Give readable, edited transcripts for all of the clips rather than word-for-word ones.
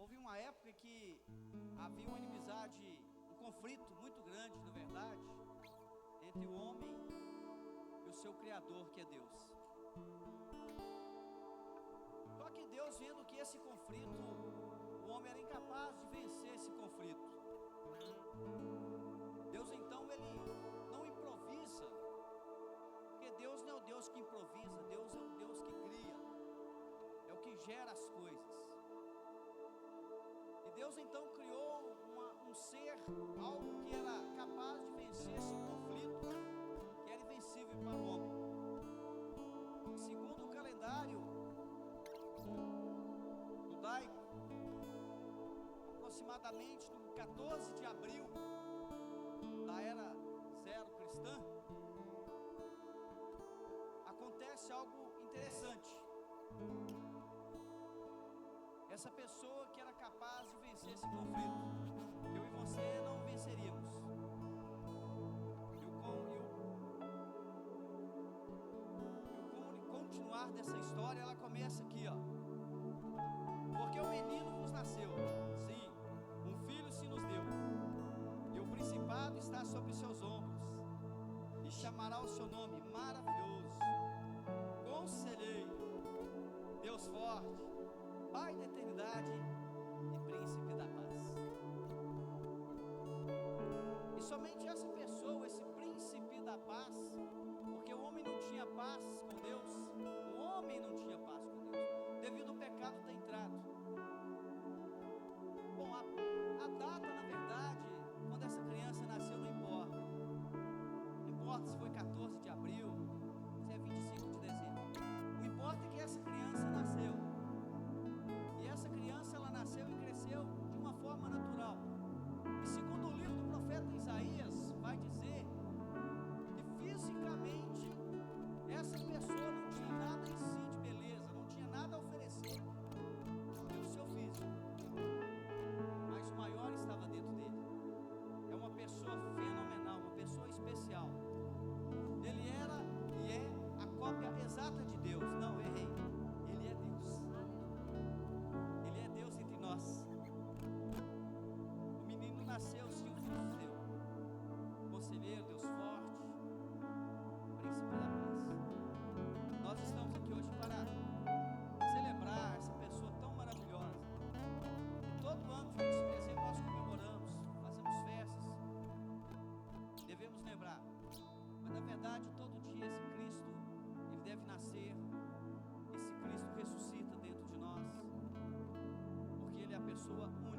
Houve uma época que havia uma inimizade, um conflito muito grande, na verdade, entre o homem e o seu Criador, que é Deus. Só que Deus, vendo que esse conflito, o homem era incapaz de vencer esse conflito, Deus então, ele não improvisa, porque Deus não é o Deus que improvisa, Deus é o Deus que cria, é o que gera as coisas. E Deus então criou um ser, algo que era capaz de vencer esse conflito, que era invencível para o homem. Segundo o calendário judaico, aproximadamente no 14 de abril da era zero cristã, acontece algo interessante. Essa pessoa que era capaz de vencer esse conflito, eu e você não venceríamos. Continuar dessa história, ela começa aqui, ó. Porque o menino vos nasceu, sim, um filho se nos deu, e o principado está sobre seus ombros, e chamará o seu nome maravilhoso, Conselheiro, Deus forte, Pai da eternidade e Príncipe da paz. E somente essa pessoa, esse Príncipe da paz, porque o homem não tinha paz com Deus, o homem não tinha paz com Deus, devido ao pecado ter entrado. Bom, a data, na verdade, quando essa criança nasceu, não importa. Não importa se foi 14 de abril, se é 25 de dezembro. O importa é que essa criança nasceu. E essa criança, ela nasceu e cresceu de uma forma natural. E segundo o livro do profeta Isaías, vai dizer que fisicamente essa pessoa não tinha nada em si de beleza, não tinha nada a oferecer pelo seu físico, mas o maior estava dentro dele. É uma pessoa fenomenal, uma pessoa especial. Ele era e é a cópia exata de Deus. Não, errei. Ele é Deus. Ele é Deus entre nós. O menino nasceu, sim, o filho seu. Conselheiro, Deus forte, Príncipe da paz. Nós estamos aqui hoje para celebrar essa pessoa tão maravilhosa. E todo ano, 20 de dezembro, nós comemoramos, fazemos festas. Devemos lembrar. Mas na verdade, todo dia esse Cristo, ele deve nascer. Esse Cristo ressuscita dentro de nós, porque ele é a pessoa única.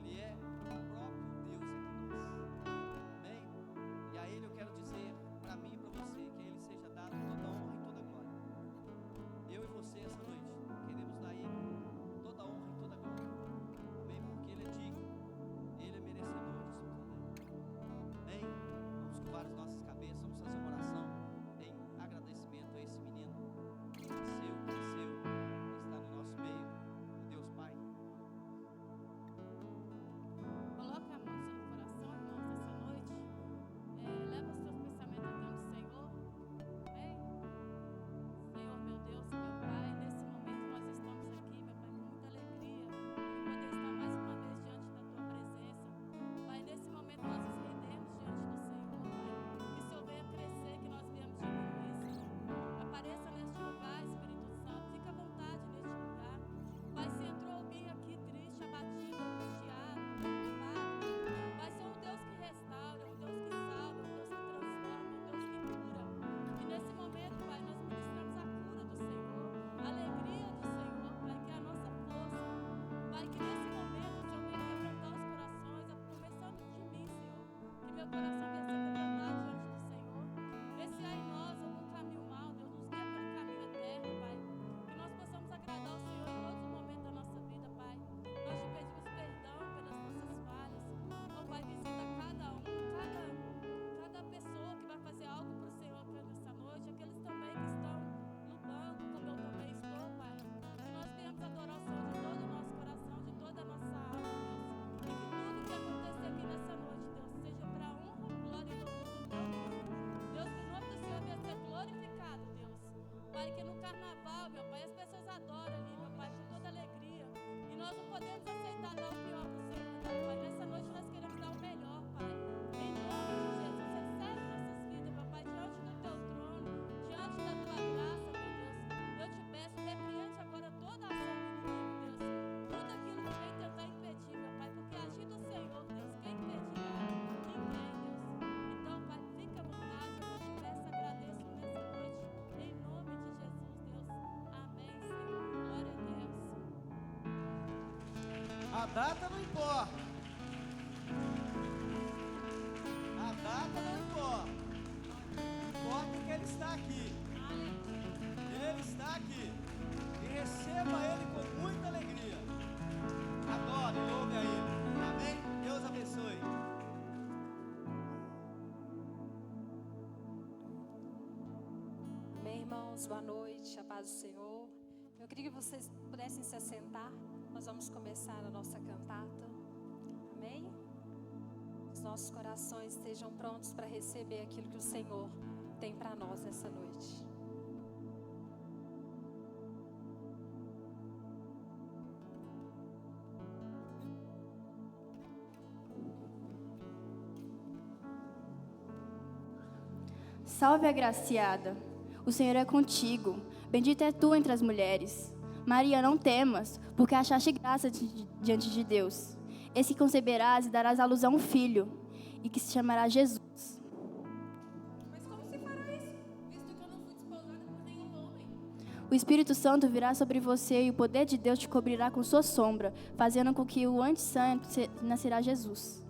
Ele é o próprio Deus entre nós. Amém? E a ele eu quero dizer, para mim e para você, que a ele seja dado toda a honra e toda a glória. Eu e você essa noite queremos dar a ele toda a honra e toda a glória. Amém? Porque ele é digno, ele é merecedor disso tudo. Amém? Vamos curvar as nossas cabeças, vamos fazer uma oração em agradecimento a esse menino que nasceu, cresceu, está no nosso meio. Deus Pai, coloca a mão no seu coração, irmãos, essa noite. Leva os seus pensamentos até o Senhor. Amém? Senhor, meu Deus, meu Pai, nesse momento nós estamos aqui, meu Pai, com muita alegria de poder estar mais uma vez diante da Tua presença. Pai, nesse momento nós nos rendemos diante do Senhor, Pai. Que o Senhor venha crescer, que nós viemos diminuir, Senhor. Apareça neste lugar, Espírito Santo. Fica à vontade neste lugar. Pai, se entrou alguém aqui triste, abatido, angustiado, preocupado, Pai, Senhor, um Deus que restaura, um Deus que salva, um Deus que transforma, um Deus que cura. E nesse momento, Pai, nós ministramos a cura do Senhor, a alegria do Senhor, Pai, que é a nossa força. Pai, que nesse momento o Senhor venha quebrantar os corações, começando de mim, Senhor. Que meu coração venha ser quebrantado diante do Senhor. Vê se há em nós algum caminho mau, Deus, nos guia pelo caminho eterno, Pai. Que nós possamos agradar o Senhor em todos os momentos da nossa vida, Pai. Nós te pedimos perdão pelas nossas falhas. Oh, Pai, visita cada pessoa que vai fazer algo para o Senhor aqui nessa noite, aqueles também que estão no banco, como eu também estou, Pai. Que nós venhamos adorar o Senhor de todo o nosso coração, de toda a nossa alma, Deus. E que tudo que acontecer aqui nessa noite, Deus, seja para a honra, glória e louvor do Teu nome. Deus, que o nome do Senhor venha ser glorificado, Deus. Pai, que no carnaval, meu Pai, as pessoas adoram ali, meu Pai, com toda alegria. Nós não podemos aceitar dar o pior para o Senhor, não, Pai. Nessa noite nós queremos dar o melhor, Pai. Em nome de Jesus, recebe nossas vidas, meu Pai, diante do Teu trono, diante da Tua graça, meu Deus. Eu te peço, repreende agora toda a ação do inimigo, Deus. Tudo aquilo que vem tentar impedir, meu Pai, porque agir do Senhor, Deus, quem impedirá? Ninguém, Deus. Então, Pai, fica à vontade, eu te peço, agradeço nessa noite, em nome de Jesus, Deus. Amém, Senhor. Glória a Deus. A data não importa. A data não importa. Importa que Ele está aqui. Ele está aqui. E receba Ele com muita alegria. Adore e louve a Ele. Amém? Deus abençoe. Amém, irmãos, boa noite, a paz do Senhor. Eu queria que vocês pudessem se assentar. Nós vamos começar a nossa cantata. Amém? Os nossos corações estejam prontos para receber aquilo que o Senhor tem para nós essa noite. Salve, agraciada, o Senhor é contigo, bendita é tu entre as mulheres. Maria, não temas, porque achaste graça diante de Deus. Eis que conceberás e darás à luz a um filho, e que se chamará Jesus. Mas como se fará isso, visto que eu não fui desposada por nenhum homem? O Espírito Santo virá sobre você e o poder de Deus te cobrirá com sua sombra, fazendo com que o antes santo nascerá Jesus.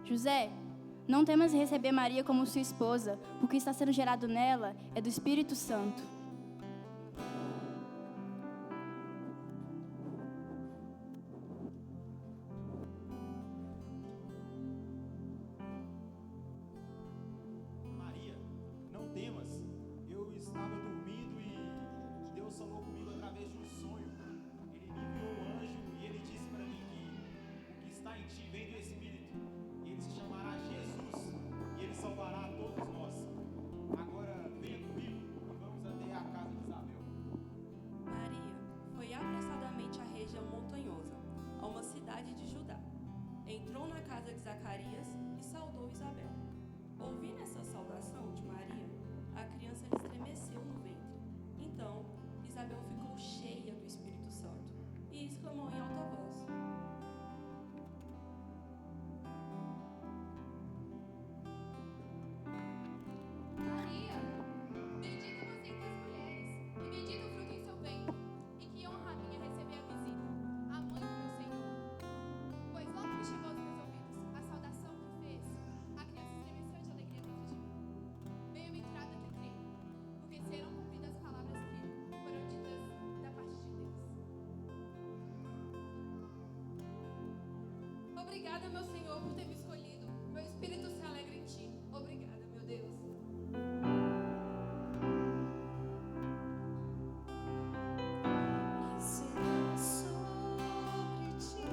José, não temas receber Maria como sua esposa, porque está sendo gerado nela é do Espírito Santo. Maria, não temas. Eu estava dormindo e Deus falou comigo através de um sonho. Ele me enviou um anjo e ele disse para mim que o que está em ti vem do Espírito. E ele se chamará Jesus e ele salvará a todos nós. Agora venha comigo e vamos até a casa de Isabel. Maria foi apressadamente à região montanhosa, a uma cidade de Judá. Entrou na casa de Zacarias e saudou Isabel. Ouvindo essa saudação de Maria, a criança lhe estremeceu no ventre. Então, Isabel ficou cheia do Espírito Santo e exclamou em alta voz: Maria, bendita você entre as mulheres, e bendito o fruto em seu ventre, e que honra a minha receber a visita, a mãe do meu Senhor. Pois logo que chegou aos meus ouvidos a saudação que fez, a criança estremeceu de alegria dentro de mim. Bem-aventurada que crê, porque serão cumpridas as palavras que foram ditas da parte de Deus. Obrigada, meu Senhor, por ter me escolhido. Meu espírito se alegra em ti. Obrigada, meu Deus. Descerá sobre ti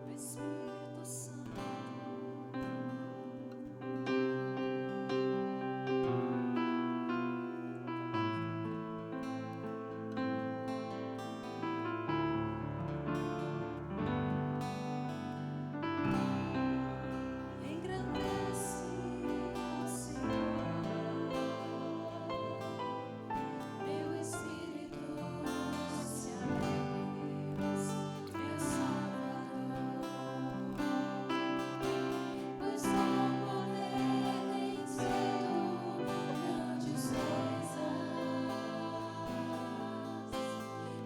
o Espírito Santo. Engrandece ao Senhor, meu espírito se alegra em Deus, meu Salvador. Pois com poder tens feito grandes coisas,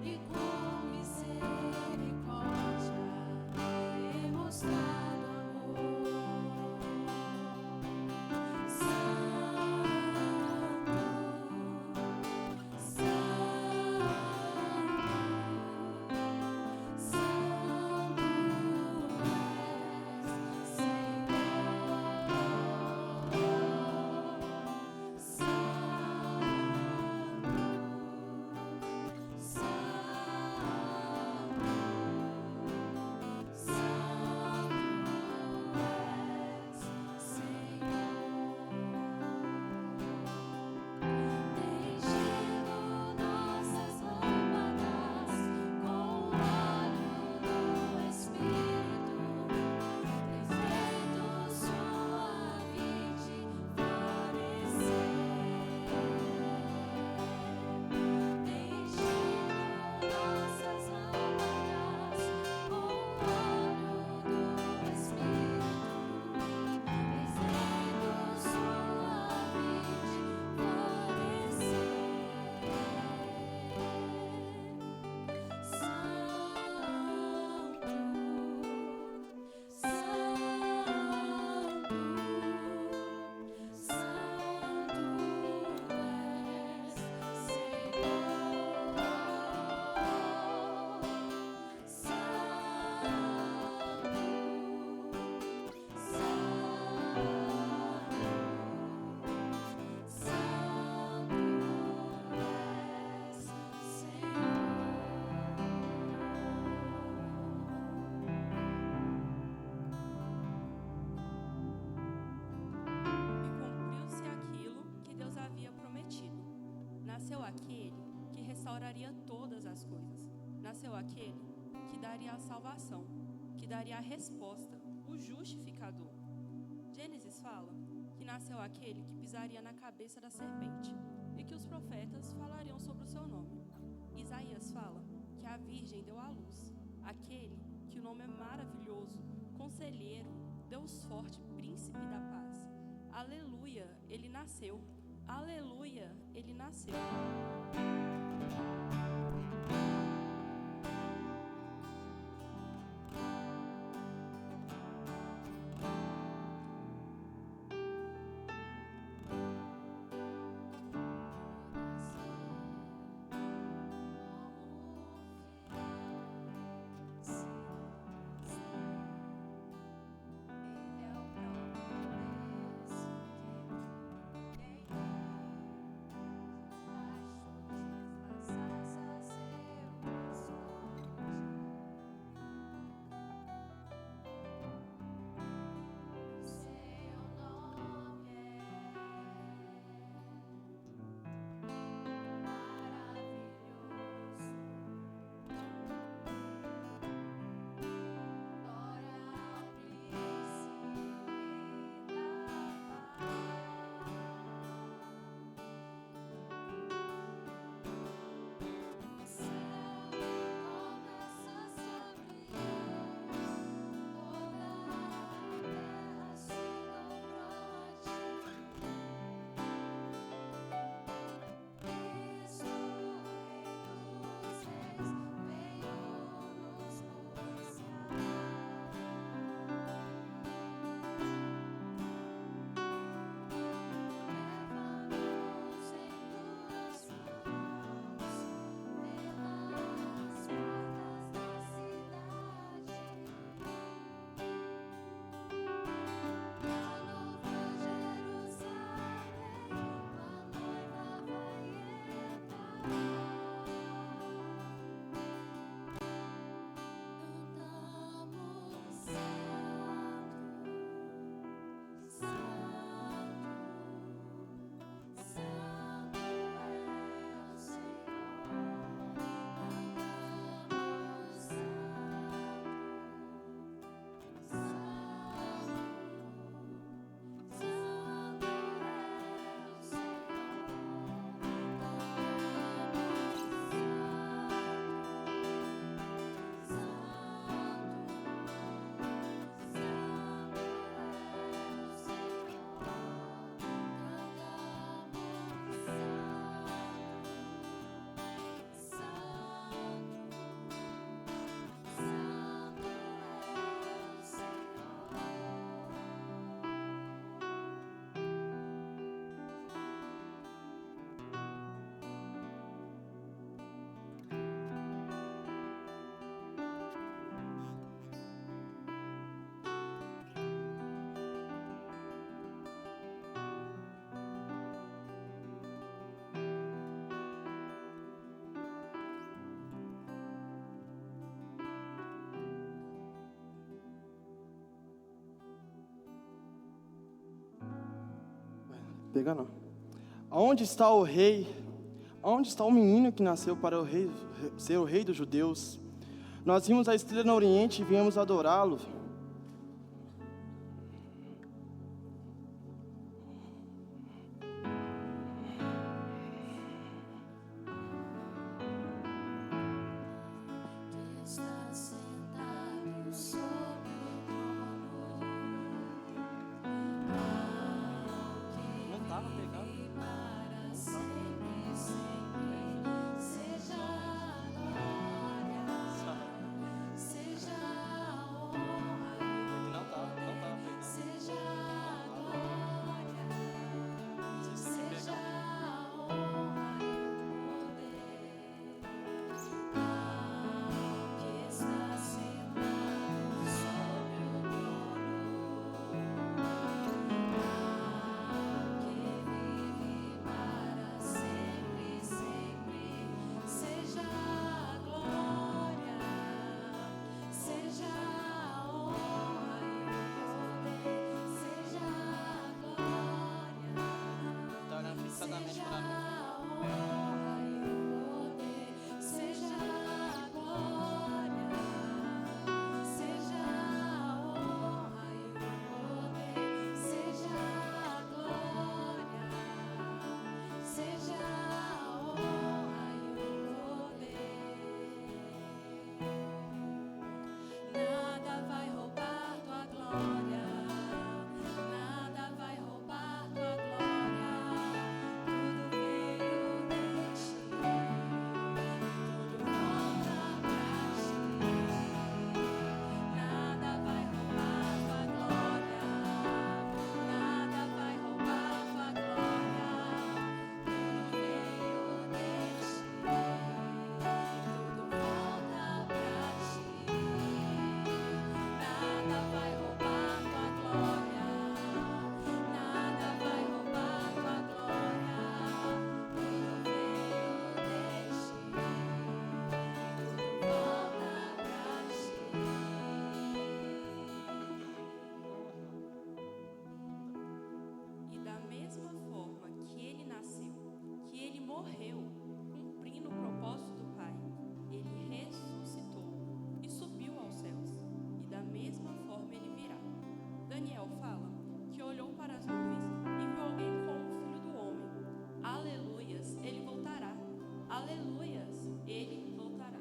e com misericórdia demonstrado amor. Enchendo nossas lâmpadas com o óleo do Espírito, tens feito sua vide florescer. Enchendo nossas lâmpadas com o óleo do Espírito, tens feito sua vide florescer. E cumpriu-se aquilo que Deus havia prometido. Nasceu aquele que restauraria todas as coisas. Nasceu aquele que daria a salvação, que daria a resposta, o justificador. Gênesis fala que nasceu aquele que pisaria na cabeça da serpente e que os profetas falariam sobre o seu nome. Isaías fala que a virgem deu à luz aquele que o nome é maravilhoso, conselheiro, Deus forte, príncipe da paz. Aleluia, ele nasceu. Aleluia, ele nasceu. pegar não. Aonde está o rei? Aonde está o menino que nasceu para ser o rei dos judeus? Nós vimos a estrela no oriente e viemos adorá-lo. Não estava pegando. Não estava pegando. Vocês têm que pegar. Está olhando fixadamente para mim. Nada vai roubar tua glória, nada vai roubar tua glória. Tudo veio de ti, tudo volta pra ti. Nada vai roubar tua glória, nada vai roubar tua glória. Tudo veio de ti, tudo volta pra ti. Nada vai roubar tua glória, nada vai roubar tua glória. Tudo veio de ti, tudo volta pra ti. E da mesma forma que ele nasceu, que ele morreu, cumprindo o propósito do Pai, ele ressuscitou e subiu aos céus. E da mesma forma ele virá. Daniel fala que olhou para as nuvens e viu alguém como o Filho do Homem. Aleluias, ele voltará. Aleluias, ele voltará.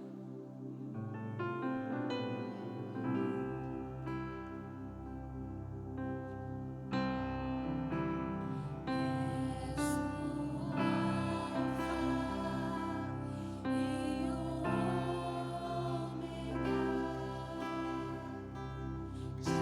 Já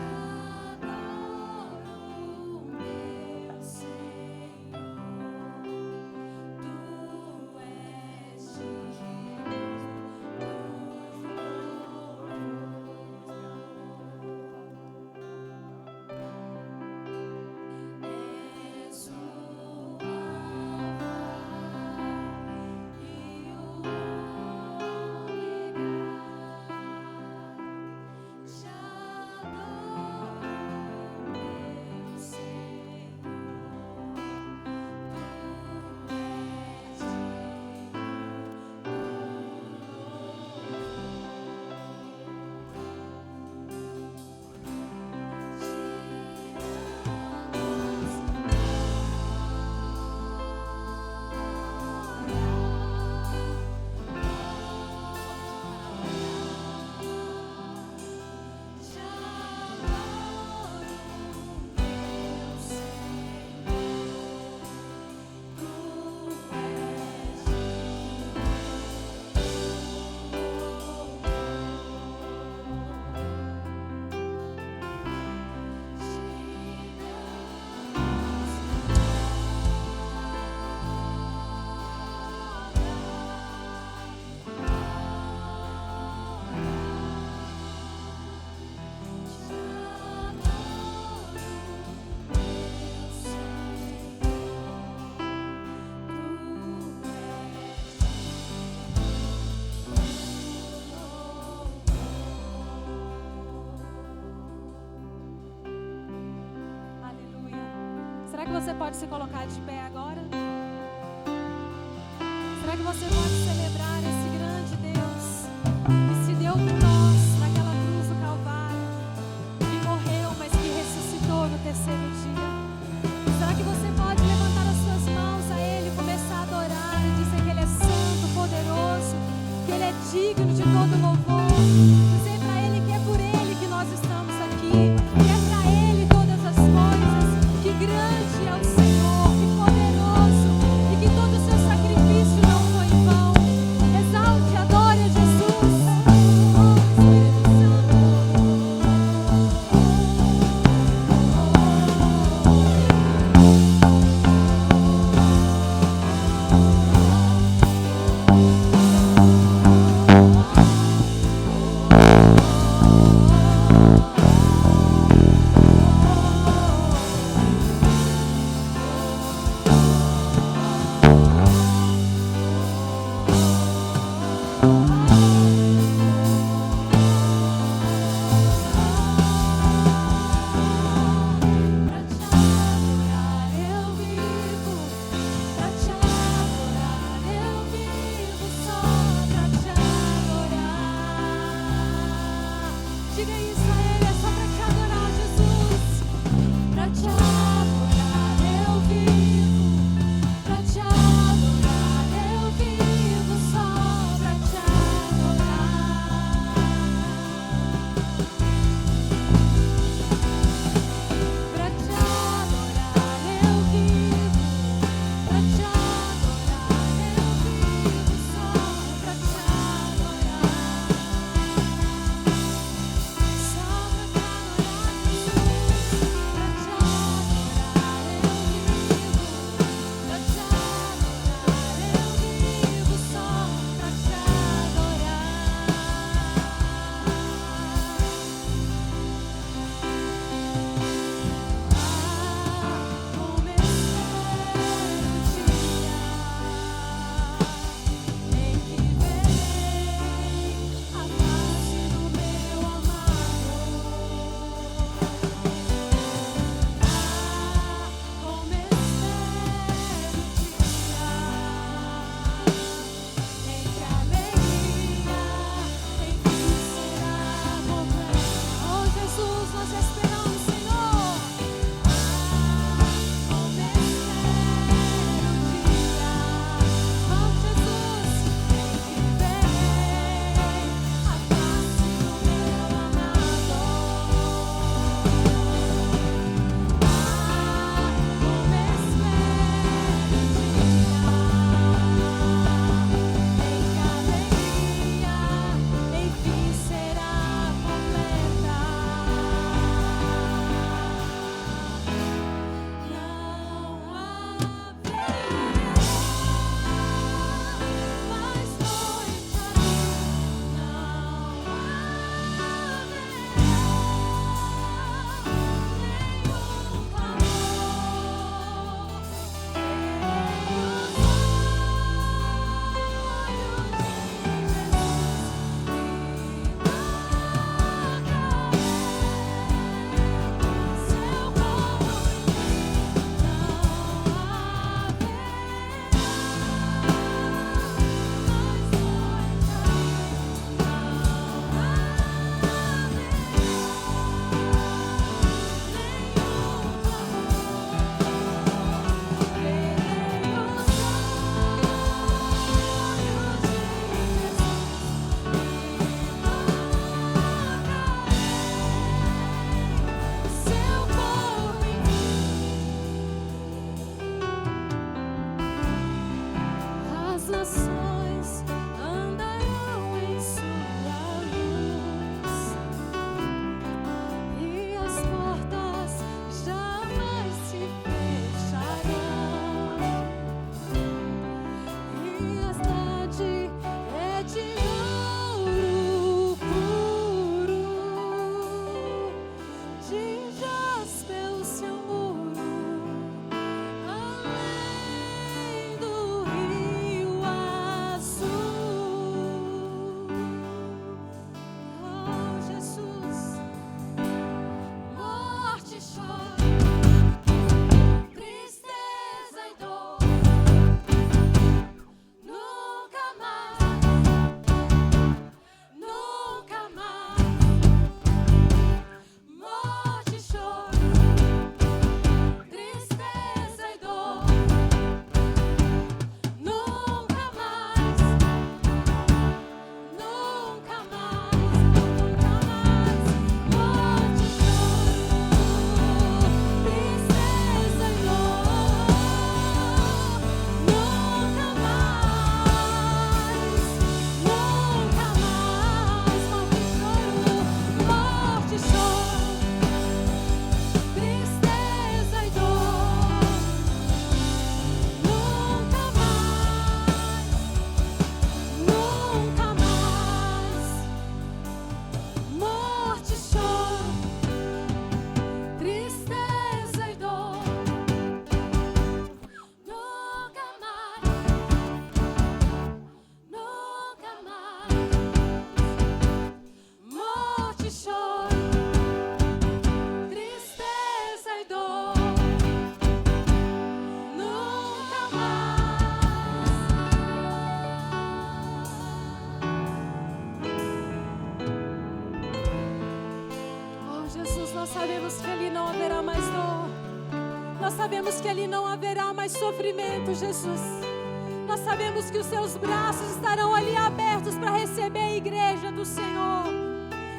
Será que você pode se colocar de pé agora? Será que você pode celebrar esse grande Deus que se deu por nós naquela cruz do Calvário, que morreu, mas que ressuscitou no terceiro dia? Será que você pode levantar as suas mãos a Ele, começar a adorar e dizer que Ele é santo, poderoso, que Ele é digno de todo louvor? Dizer para Ele que é por Ele que nós estamos aqui, que é para Ele todas as coisas, que grande é o Senhor, que poderoso, e que todo o seu sacrifício não foi em vão. nós sabemos que ali não haverá mais dor. Nós sabemos que ali não haverá mais sofrimento, Jesus. Nós sabemos que os seus braços estarão ali abertos para receber a igreja do Senhor.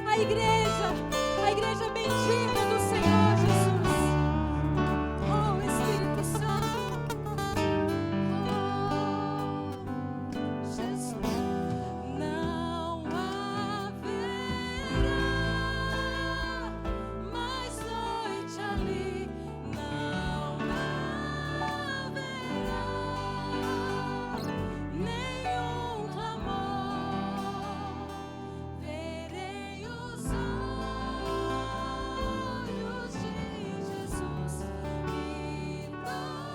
A igreja bendita do Senhor, Jesus. Oh, Espírito Santo. Oh, Jesus. Não haverá mais noite ali. Não haverá nenhum clamor. Verei os olhos de Jesus e tocarei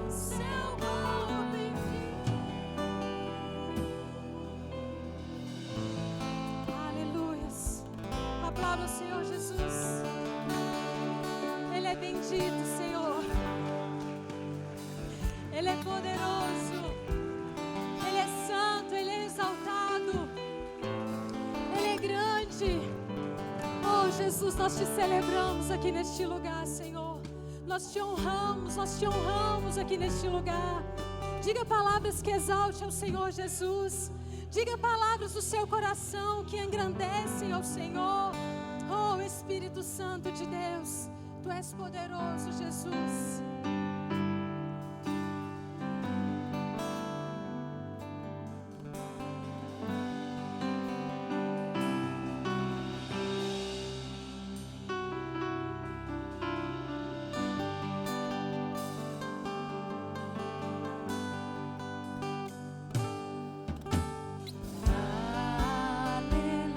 seu corpo em mim. Aleluias. Aplauda o Senhor Jesus. Ele é bendito, Senhor. Ele é poderoso. Ele é santo, Ele é exaltado. Ele é grande. Oh, Jesus, nós te celebramos aqui neste lugar, Senhor. Nós te honramos aqui neste lugar. Diga palavras que exaltem ao Senhor Jesus. Diga palavras do seu coração que engrandecem ao Senhor. Oh, Espírito Santo de Deus, Tu és poderoso, Jesus.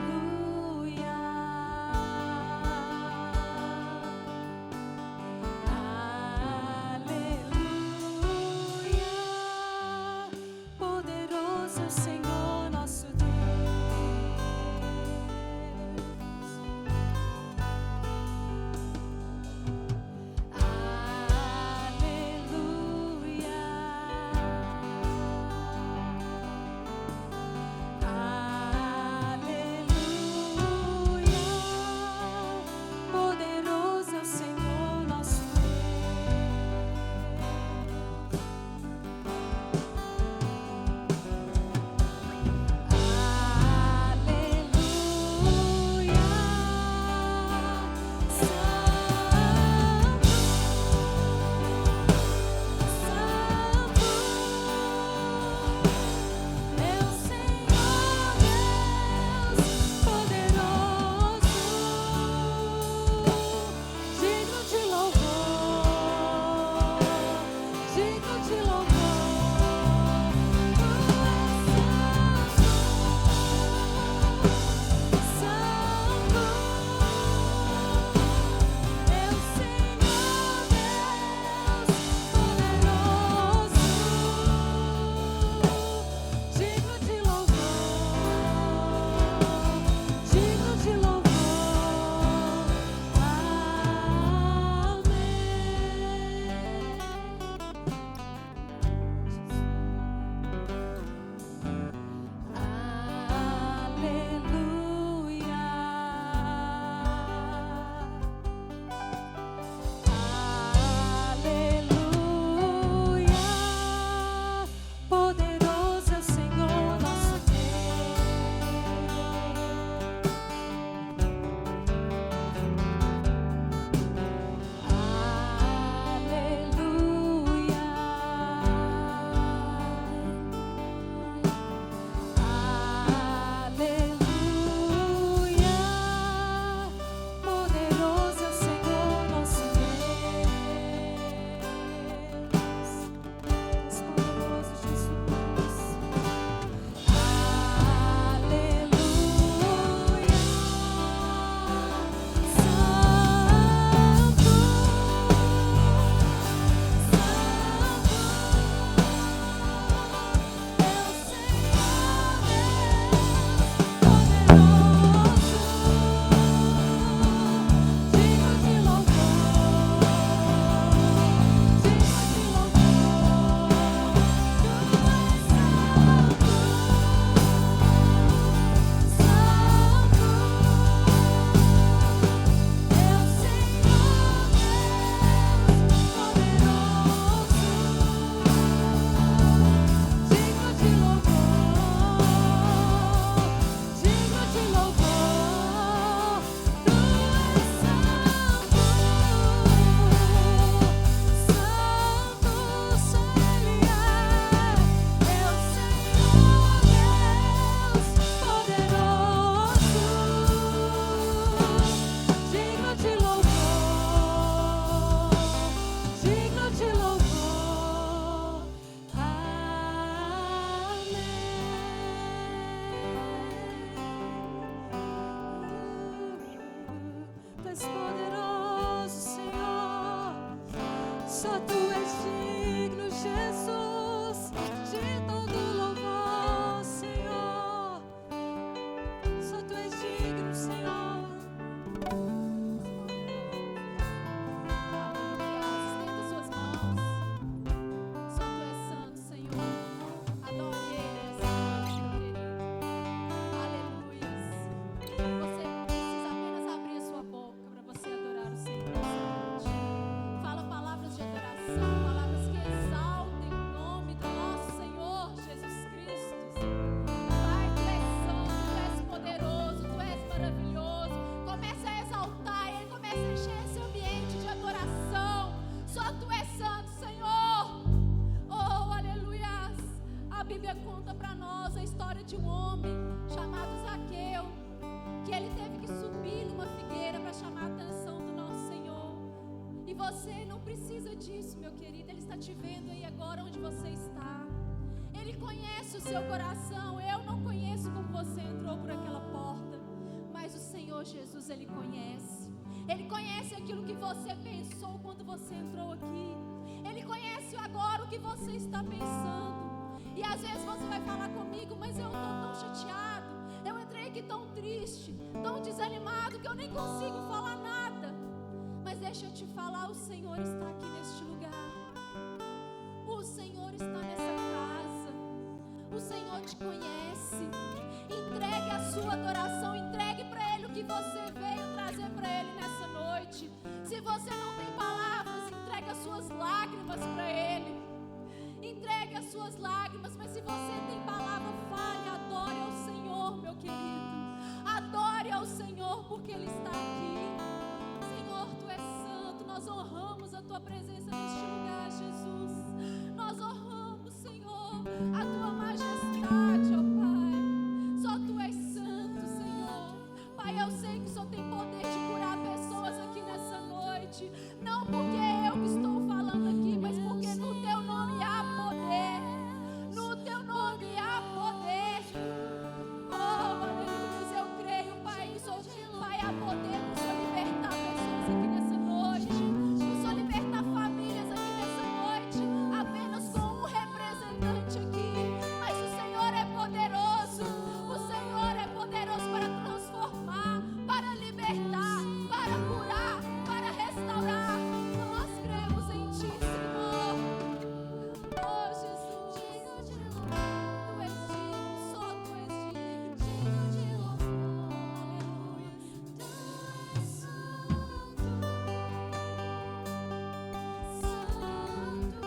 Aleluia. Aleluia. és poderoso, Senhor. Só tu és digno, Jesus, de todo louvor, Senhor. Só tu és digno, Senhor. Estenda suas mãos. Só tu és santo, Senhor. Adore Ele essa noite, meu querido. Aleluias. Você precisa apenas abrir a sua boca para você adorar o Senhor essa noite. Fala palavras de adoração, palavras que exaltem o nome do nosso Senhor Jesus Cristo. Pai, tu és santo, tu és poderoso, tu és maravilhoso. Comece a exaltar Ele, comece a encher esse ambiente de adoração. Só tu és santo, Senhor. Oh, aleluias. A Bíblia conta para nós a história de um homem chamado Zaqueu, que ele teve que subir numa figueira para chamar a atenção do nosso Senhor. E você não precisa disso, meu querido. Ele está te vendo aí agora onde você está. Ele conhece o seu coração. Eu não conheço como você entrou por aquela porta, mas o Senhor Jesus, Ele conhece. Ele conhece aquilo que você pensou quando você entrou aqui. Ele conhece agora o que você está pensando. E às vezes você vai falar comigo, mas eu estou tão chateado, eu entrei aqui tão triste, tão desanimado, que eu nem consigo falar nada. Mas deixa eu te falar, o Senhor está aqui neste lugar. O Senhor está nessa casa. O Senhor te conhece. Entregue a sua adoração, entregue para Ele o que você veio trazer para Ele nessa noite. Se você não tem palavras, entregue as suas lágrimas para Ele. Entregue as suas lágrimas, mas se você tem palavra, fale, adore ao Senhor, meu querido. Adore ao Senhor, porque Ele está aqui. Senhor, Tu és santo, nós honramos a Tua presença neste lugar, Jesus. Nós honramos, Senhor, a Tua majestade, ó Pai. Só Tu és santo, Senhor. Pai, eu sei que o Senhor tem poder de curar pessoas aqui nessa noite. Não porque eu que estou falando aqui, mas porque no Teu nome há poder. No Teu nome há poder. Oh, aleluia, eu creio, Pai, Pai, há poder no Senhor libertar pessoas aqui nessa noite. No Senhor libertar famílias aqui nessa noite. Apenas com um representante aqui. Mas o Senhor é poderoso. O Senhor é poderoso para transformar, para libertar, para curar, para restaurar. Nós cremos em Ti, Senhor. Oh, Jesus, Tu és digno, só Tu és digno, digno de louvor. Aleluia. Tu és santo, santo.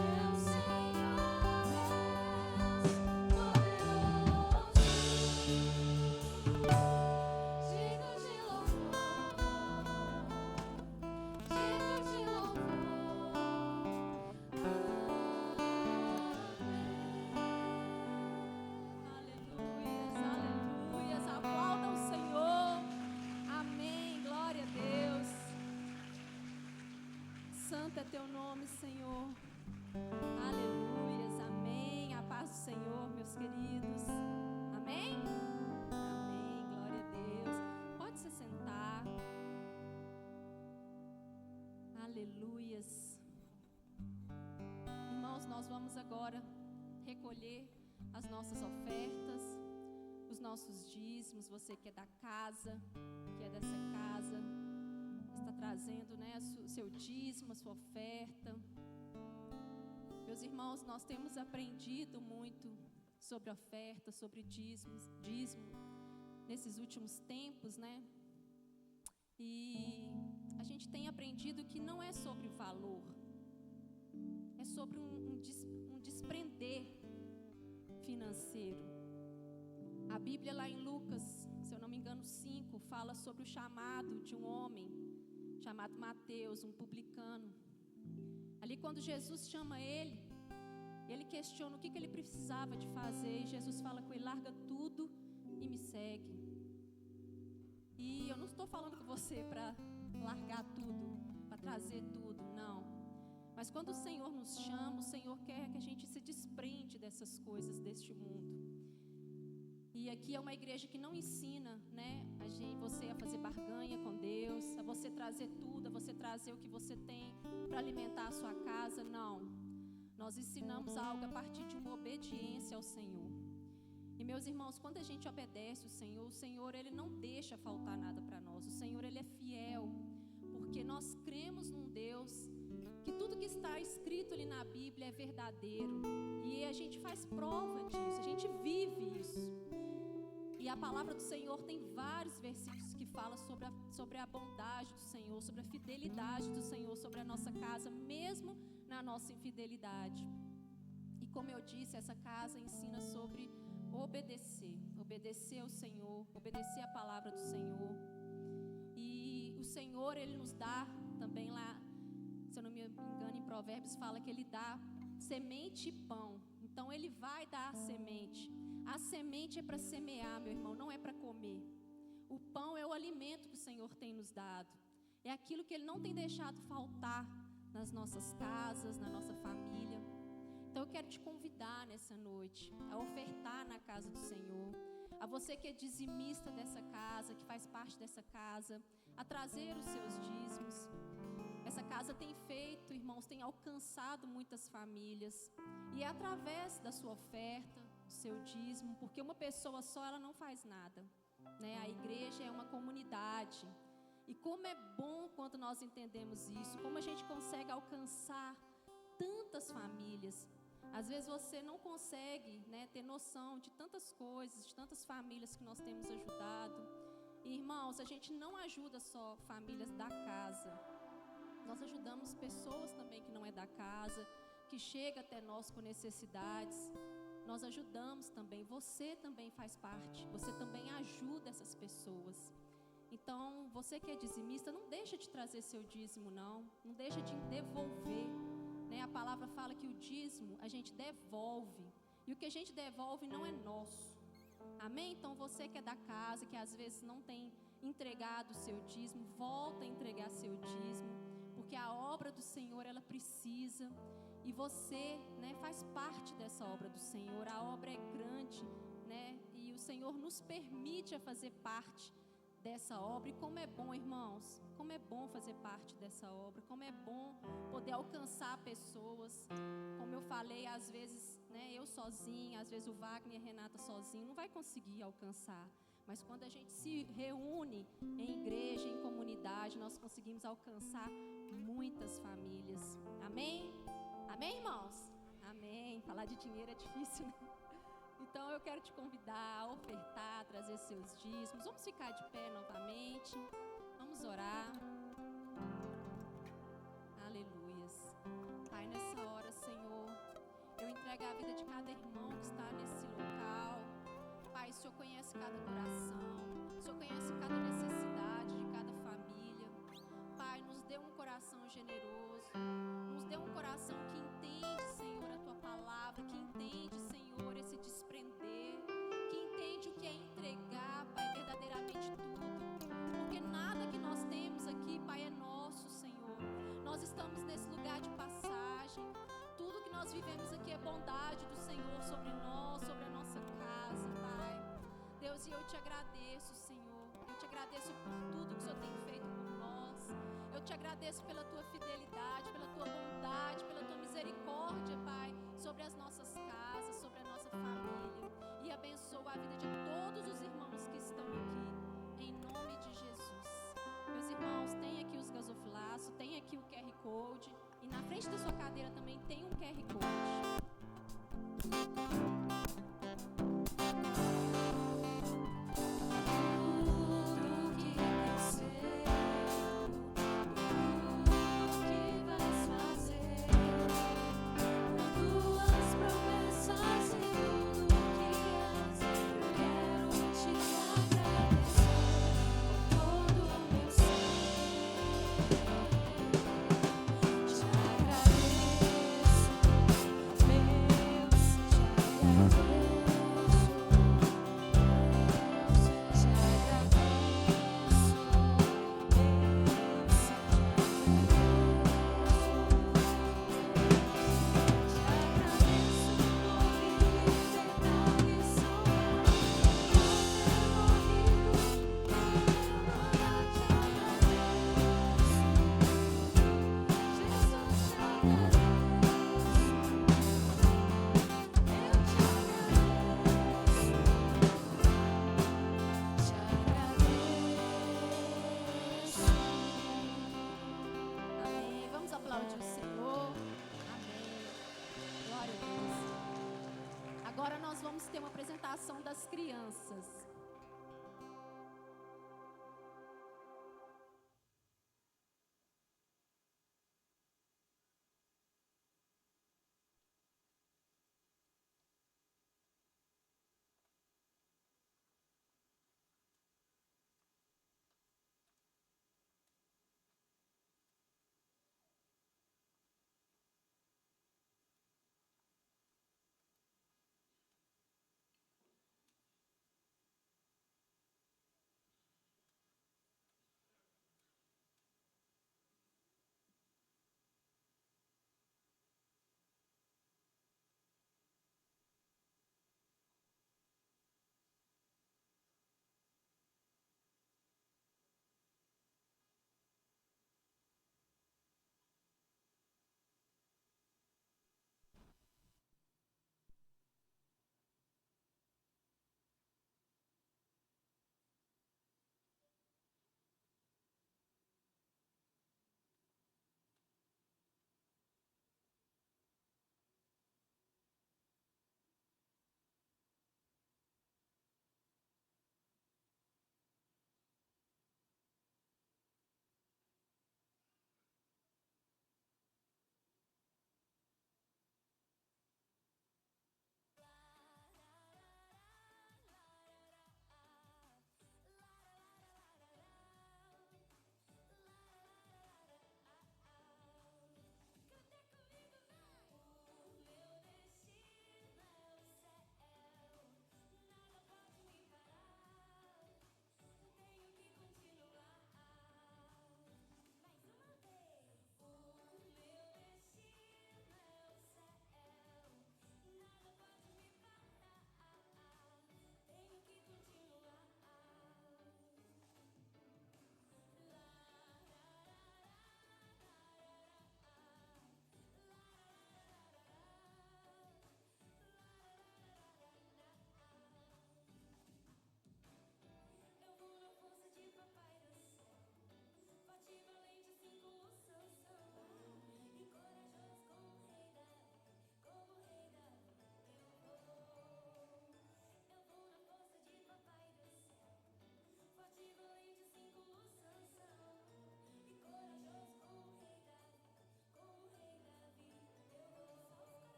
É o Senhor Deus poderoso, digno de louvor, digno de louvor. Aleluias, aleluias. Aplauda o Senhor. Amém. Glória a Deus. Santo é Teu nome, Senhor. Aleluias. Amém. A paz do Senhor, meus queridos. Amém? Amém. Glória a Deus. Pode se sentar. Aleluias. Irmãos, nós vamos agora recolher as nossas ofertas, os nossos dízimos. Você que é da casa, que é dessa casa, está trazendo, né, o seu dízimo, a sua oferta. Meus irmãos, nós temos aprendido muito sobre oferta, sobre dízimo nesses últimos tempos, né? E a gente tem aprendido que não é sobre valor, é sobre um desprender financeiro. A Bíblia lá em Lucas, se eu não me engano 5, fala sobre o chamado de um homem chamado Mateus, um publicano. Ali quando Jesus chama ele questiona o que ele precisava de fazer, e Jesus fala com ele: larga tudo e me segue. E eu não estou falando com você para largar tudo, para trazer tudo, não. Mas quando o Senhor nos chama, o Senhor quer que a gente se desprende dessas coisas deste mundo. E E aqui é uma igreja que não ensina, né, você a fazer barganha com Deus, a você trazer tudo, a você trazer o que você tem para alimentar a sua casa. Não. Nós ensinamos algo a partir de uma obediência ao Senhor. E meus irmãos, quando a gente obedece o Senhor ele não deixa faltar nada para nós. O Senhor ele é fiel, porque nós cremos num Deus que tudo que está escrito ali na Bíblia é verdadeiro. E a gente faz prova disso, a gente vive isso. E a palavra do Senhor tem vários versículos que falam sobre a bondade do Senhor, sobre a fidelidade do Senhor, sobre a nossa casa, mesmo na nossa infidelidade. E como eu disse, essa casa ensina sobre obedecer ao Senhor, obedecer a palavra do Senhor. E o Senhor, ele nos dá também lá, se eu não me engano, em Provérbios fala que ele dá semente e pão. Então ele vai dar semente. A semente é para semear, meu irmão, não é para comer. O pão é o alimento que o Senhor tem nos dado. É aquilo que ele não tem deixado faltar nas nossas casas, na nossa família. Então eu quero te convidar nessa noite a ofertar na casa do Senhor, a você que é dizimista dessa casa, que faz parte dessa casa, a trazer os seus dízimos. Essa casa tem feito, irmãos, tem alcançado muitas famílias, e é através da sua oferta, do seu dízimo, porque uma pessoa só ela não faz nada, né? A igreja é uma comunidade. E como é bom quando nós entendemos isso, como a gente consegue alcançar tantas famílias. Às vezes você não consegue, né, ter noção de tantas coisas, de tantas famílias que nós temos ajudado. E, irmãos, a gente não ajuda só famílias da casa. Nós ajudamos pessoas também que não é da casa, que chega até nós com necessidades. Nós ajudamos também, você também faz parte, você também ajuda essas pessoas. Então, você que é dizimista, não deixa de trazer seu dízimo, não deixa de devolver, né? A palavra fala que o dízimo a gente devolve, e o que a gente devolve não é nosso, amém? Então, você que é da casa, que às vezes não tem entregado o seu dízimo, volta a entregar seu dízimo, porque a obra do Senhor, ela precisa, e você, né, faz parte dessa obra do Senhor. A obra é grande, né? E o Senhor nos permite a fazer parte dessa obra. E como é bom, irmãos, como é bom fazer parte dessa obra, como é bom poder alcançar pessoas. Como eu falei, às vezes, né, eu sozinha, às vezes o Wagner e a Renata sozinho não vai conseguir alcançar. Mas quando a gente se reúne em igreja, em comunidade, nós conseguimos alcançar muitas famílias. Amém? Amém, irmãos? Amém. Falar de dinheiro é difícil, né? Então eu quero te convidar a ofertar, trazer seus dízimos. Vamos ficar de pé novamente. Vamos orar. Aleluias. Pai, nessa hora, Senhor, eu entrego a vida de cada irmão que está nesse local. Pai, o Senhor conhece cada coração. O Senhor conhece cada necessidade de cada família. Pai, nos dê um coração generoso. Nos dê um coração que entende, Senhor, a Tua palavra, que entende, Senhor, esse desprender, que entende o que é entregar, Pai, verdadeiramente tudo. Porque nada que nós temos aqui, Pai, é nosso, Senhor. Nós estamos nesse lugar de passagem. Tudo que nós vivemos aqui é bondade do Senhor sobre nós, sobre a nossa casa, Pai. Deus, e eu te agradeço, Senhor. Eu te agradeço por tudo que o Senhor tem feito por nós. Eu te agradeço pela Tua fidelidade, pela Tua bondade, pela Tua misericórdia, Pai, sobre as nossas casas, sobre a nossa família. E abençoa a vida de todos os irmãos que estão aqui, em nome de Jesus. Meus irmãos, tem aqui os gasofilaços, tem aqui o QR Code, e na frente da sua cadeira também tem um QR Code. vamos ter uma apresentação das crianças.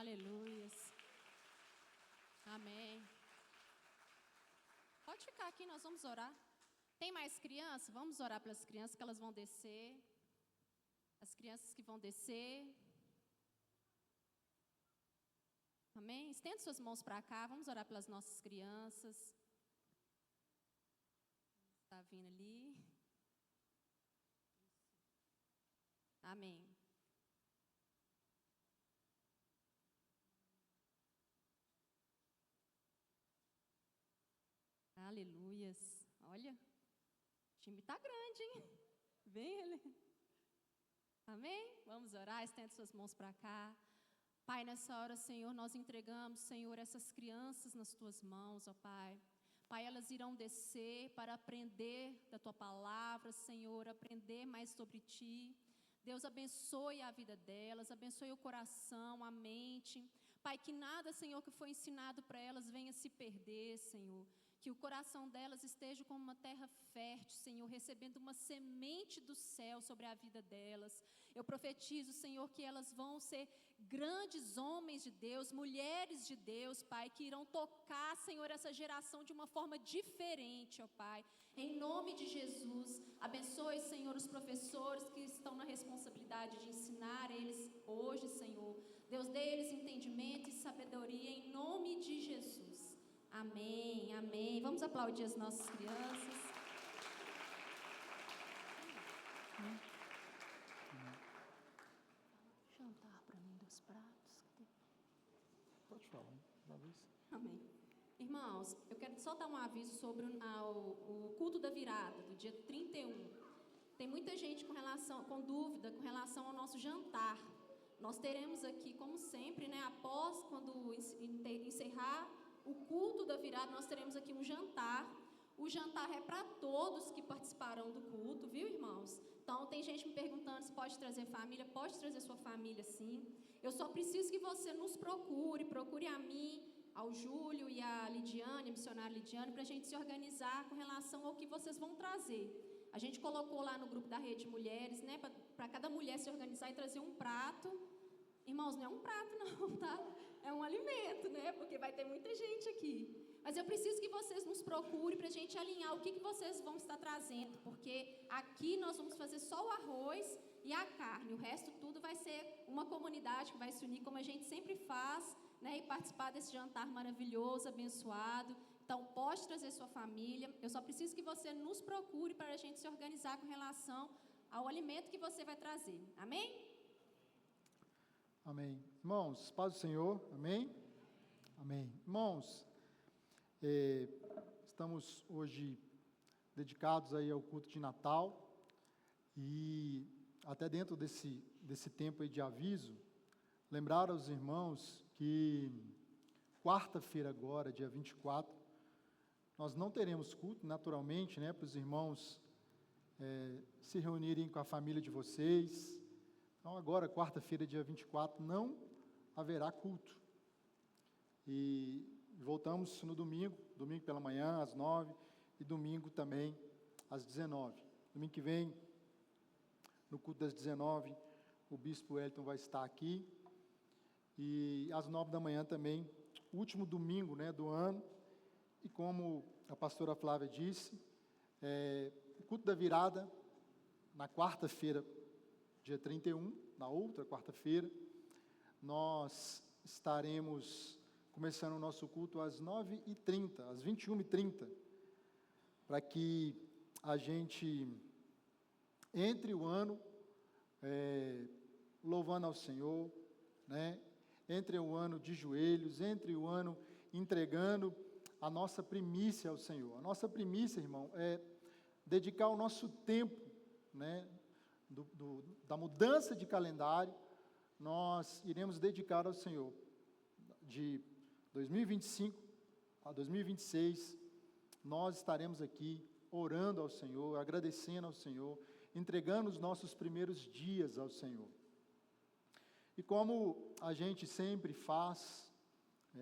Aleluias. Amém. Pode ficar aqui, nós vamos orar. Tem mais crianças? Vamos orar pelas crianças que elas vão descer. As crianças que vão descer. Amém? Estenda suas mãos para cá, vamos orar pelas nossas crianças. Está vindo ali. Amém. Aleluias. Olha, o time está grande, hein? Vem ele. Amém? Vamos orar, estende suas mãos para cá. Pai, nessa hora, Senhor, nós entregamos, Senhor, essas crianças nas tuas mãos, ó Pai. Pai, elas irão descer para aprender da tua palavra, Senhor, aprender mais sobre ti. Deus, abençoe a vida delas, abençoe o coração, a mente. Pai, que nada, Senhor, que foi ensinado para elas venha se perder, Senhor. Que o coração delas esteja como uma terra fértil, Senhor, recebendo uma semente do céu sobre a vida delas. Eu profetizo, Senhor, que elas vão ser grandes homens de Deus, mulheres de Deus, Pai, que irão tocar, Senhor, essa geração de uma forma diferente, ó Pai. Em nome de Jesus, abençoe, Senhor, os professores que estão na responsabilidade de ensinar eles hoje, Senhor. Deus, dê eles entendimento e sabedoria em nome de Jesus. Amém, amém. Vamos aplaudir as nossas crianças. Jantar para mim dos pratos. Pode falar, uma vez. Amém. Irmãos, eu quero só dar um aviso sobre o culto da virada, do dia 31. Tem muita gente com dúvida com relação ao nosso jantar. Nós teremos aqui, como sempre, né, após, quando encerrar o culto da virada, nós teremos aqui um jantar. O jantar é para todos que participarão do culto, viu, irmãos? Então, tem gente me perguntando se pode trazer família. Pode trazer sua família, sim. Eu só preciso que você nos procure a mim, ao Júlio e a Lidiane, a missionária Lidiane, para a gente se organizar com relação ao que vocês vão trazer. A gente colocou lá no grupo da Rede Mulheres, né, para cada mulher se organizar e trazer um prato. Irmãos, não é um prato não, tá? É um alimento, né? Porque vai ter muita gente aqui. Mas eu preciso que vocês nos procurem para a gente alinhar o que vocês vão estar trazendo. Porque aqui nós vamos fazer só o arroz e a carne. O resto tudo vai ser uma comunidade que vai se unir, como a gente sempre faz, né? E participar desse jantar maravilhoso, abençoado. Então, pode trazer sua família. Eu só preciso que você nos procure para a gente se organizar com relação ao alimento que você vai trazer. Amém? Amém. Irmãos, paz do Senhor, amém? Amém. Irmãos, estamos hoje dedicados aí ao culto de Natal e até dentro desse tempo aí de aviso, lembrar aos irmãos que quarta-feira agora, dia 24, nós não teremos culto, naturalmente, né, para os irmãos se reunirem com a família de vocês. Então, agora, quarta-feira, dia 24, não haverá culto. E voltamos no domingo pela manhã, às 9, e domingo também, às 19. Domingo que vem, no culto das 19, o bispo Wellington vai estar aqui. E às 9 da manhã também, último domingo, né, do ano. E como a pastora Flávia disse, o culto da virada, na quarta-feira, dia 31, na outra quarta-feira, nós estaremos começando o nosso culto às 9h30, às 21h30, para que a gente entre o ano louvando ao Senhor, né? Entre o ano de joelhos, entre o ano entregando a nossa primícia ao Senhor. A nossa primícia, irmão, é dedicar o nosso tempo, né? Da mudança de calendário, nós iremos dedicar ao Senhor. De 2025 a 2026, nós estaremos aqui orando ao Senhor, agradecendo ao Senhor, entregando os nossos primeiros dias ao Senhor. E como a gente sempre faz,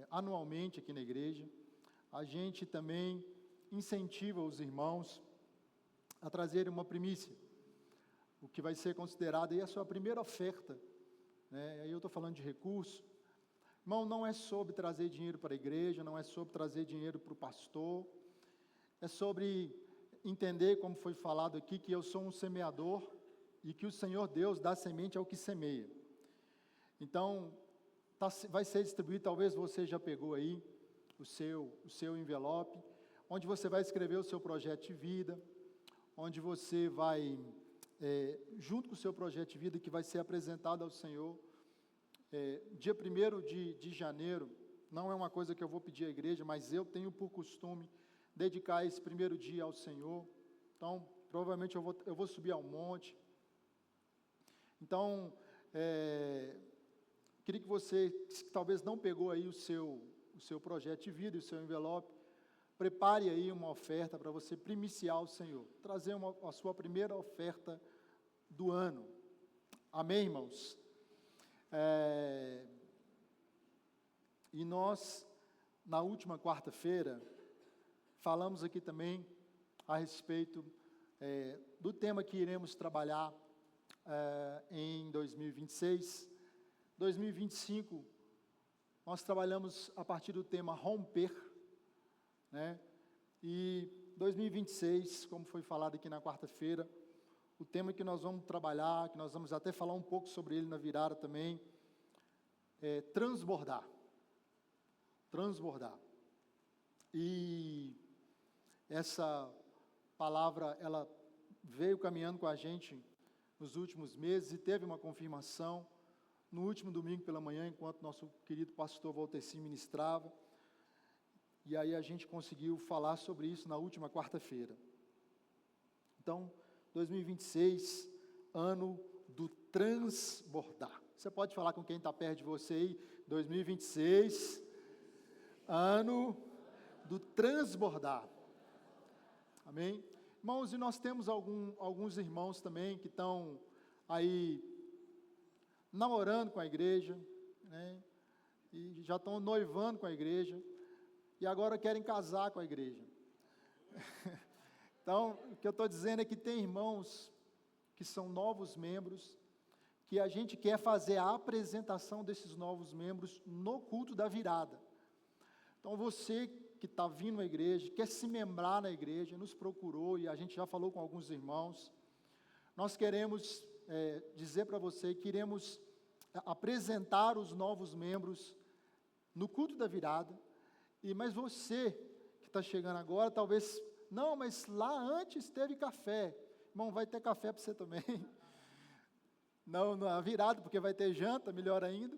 anualmente aqui na igreja, a gente também incentiva os irmãos a trazerem uma primícia, o que vai ser considerado aí a sua primeira oferta, né? Aí eu estou falando de recurso, Irmão, não é sobre trazer dinheiro para a igreja, não é sobre trazer dinheiro para o pastor, é sobre entender, como foi falado aqui, que eu sou um semeador e que o Senhor Deus dá semente ao que semeia. Então, vai ser distribuído, talvez você já pegou aí o seu envelope, onde você vai escrever o seu projeto de vida, onde você vai, junto com o seu projeto de vida, que vai ser apresentado ao Senhor, dia 1º de janeiro, não é uma coisa que eu vou pedir à igreja, mas eu tenho por costume dedicar esse primeiro dia ao Senhor. Então, provavelmente eu vou subir ao monte. Então, queria que você, que talvez não pegou aí o seu projeto de vida e o seu envelope, prepare aí uma oferta para você primiciar o Senhor, trazer a sua primeira oferta do ano. Amém, irmãos? E nós, na última quarta-feira, falamos aqui também a respeito do tema que iremos trabalhar em 2026. 2025, nós trabalhamos a partir do tema romper, né? E 2026, como foi falado aqui na quarta-feira, o tema que nós vamos trabalhar, que nós vamos até falar um pouco sobre ele na virada também, é transbordar. Transbordar. E essa palavra, ela veio caminhando com a gente nos últimos meses e teve uma confirmação no último domingo pela manhã, enquanto nosso querido pastor Valteci ministrava. E aí a gente conseguiu falar sobre isso na última quarta-feira. Então, 2026, ano do transbordar. Você pode falar com quem está perto de você aí, 2026, ano do transbordar. Amém? Irmãos, e nós temos alguns irmãos também que estão aí namorando com a igreja, né? E já estão noivando com a igreja, e agora querem casar com a igreja. Então, o que eu estou dizendo é que tem irmãos que são novos membros, que a gente quer fazer a apresentação desses novos membros no culto da virada. Então, você que está vindo à igreja, quer se membrar na igreja, nos procurou, e a gente já falou com alguns irmãos, nós queremos dizer para você que iremos apresentar os novos membros no culto da virada, mas você que está chegando agora, talvez, não, mas lá antes teve café. Irmão, vai ter café para você também. Não na virada, porque vai ter janta, melhor ainda.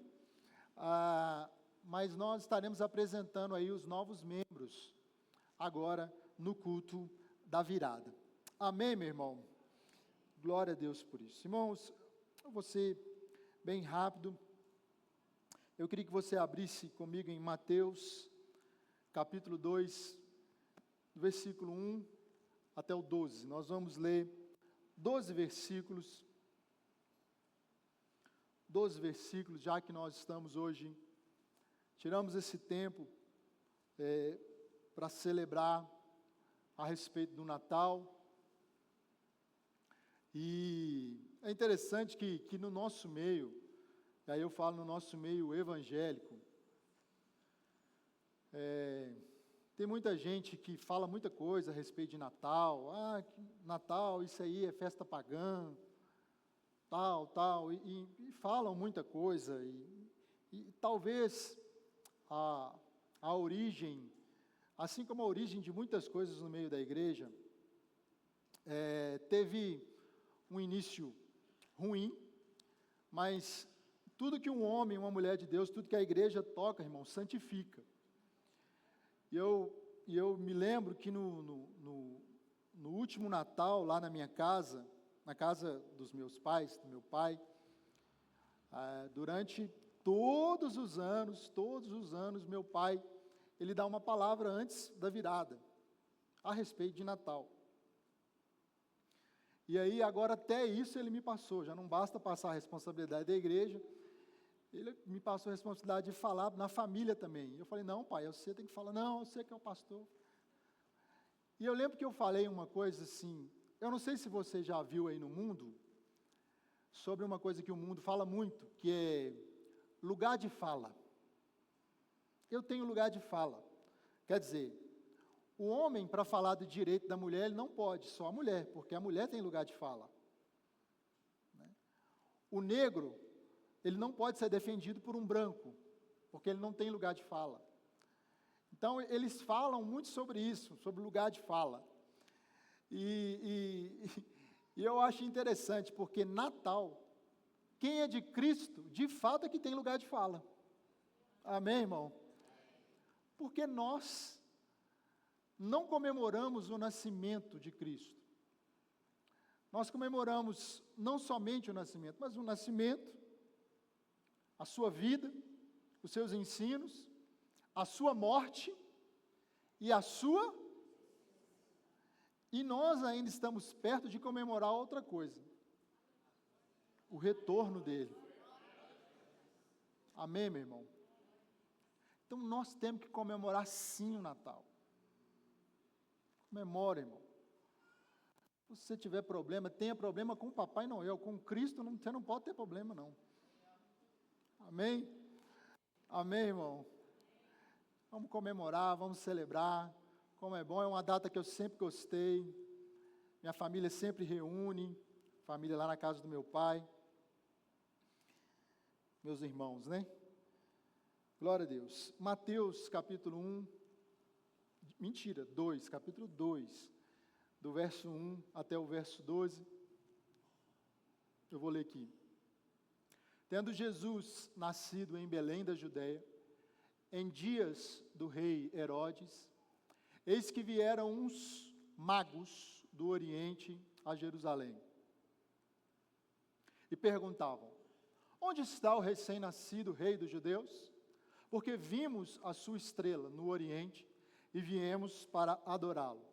Mas nós estaremos apresentando aí os novos membros, agora no culto da virada. Amém, meu irmão? Glória a Deus por isso. Irmãos, eu vou ser bem rápido. Eu queria que você abrisse comigo em Mateus, capítulo 2, versículo 1 até o 12. Nós vamos ler 12 versículos, já que nós estamos hoje, tiramos esse tempo para celebrar a respeito do Natal. E é interessante que no nosso meio, e aí eu falo no nosso meio evangélico, tem muita gente que fala muita coisa a respeito de Natal. Natal, isso aí é festa pagã, tal, e falam muita coisa. E talvez a origem, assim como a origem de muitas coisas no meio da igreja, teve um início ruim, mas tudo que um homem, uma mulher de Deus, tudo que a igreja toca, irmão, santifica. E eu me lembro que no último Natal, lá na minha casa, na casa dos meus pais, do meu pai, durante todos os anos, meu pai, ele dá uma palavra antes da virada, a respeito de Natal. E aí, agora até isso ele me passou, já não basta passar a responsabilidade da igreja, ele me passou a responsabilidade de falar na família também. Eu falei, não, pai, você tem que falar, não, você que é o pastor. E eu lembro que eu falei uma coisa assim, eu não sei se você já viu aí no mundo, sobre uma coisa que o mundo fala muito, que é lugar de fala. eu tenho lugar de fala. Quer dizer, o homem, para falar do direito da mulher, ele não pode, só a mulher, porque a mulher tem lugar de fala. O negro, ele não pode ser defendido por um branco, porque ele não tem lugar de fala. Então, eles falam muito sobre isso, sobre lugar de fala. E eu acho interessante, porque Natal, quem é de Cristo, de fato é que tem lugar de fala. Amém, irmão? Porque nós não comemoramos o nascimento de Cristo. Nós comemoramos não somente o nascimento, mas o nascimento, a sua vida, os seus ensinos, a sua morte e a sua... E nós ainda estamos perto de comemorar outra coisa, o retorno dele. Amém, meu irmão? Então nós temos que comemorar sim o Natal. Comemora, irmão. Se você tiver problema, tenha problema com o Papai Noel, com Cristo você não pode ter problema não. Amém? Amém, irmão? Vamos comemorar, vamos celebrar. Como é bom, é uma data que eu sempre gostei. Minha família sempre reúne, família lá na casa do meu pai. Meus irmãos, né? Glória a Deus. Mateus capítulo 2, capítulo 2, do verso 1 até o verso 12. Eu vou ler aqui. Tendo Jesus nascido em Belém da Judéia, em dias do rei Herodes, eis que vieram uns magos do Oriente a Jerusalém e perguntavam: onde está o recém-nascido rei dos judeus? Porque vimos a sua estrela no Oriente e viemos para adorá-lo.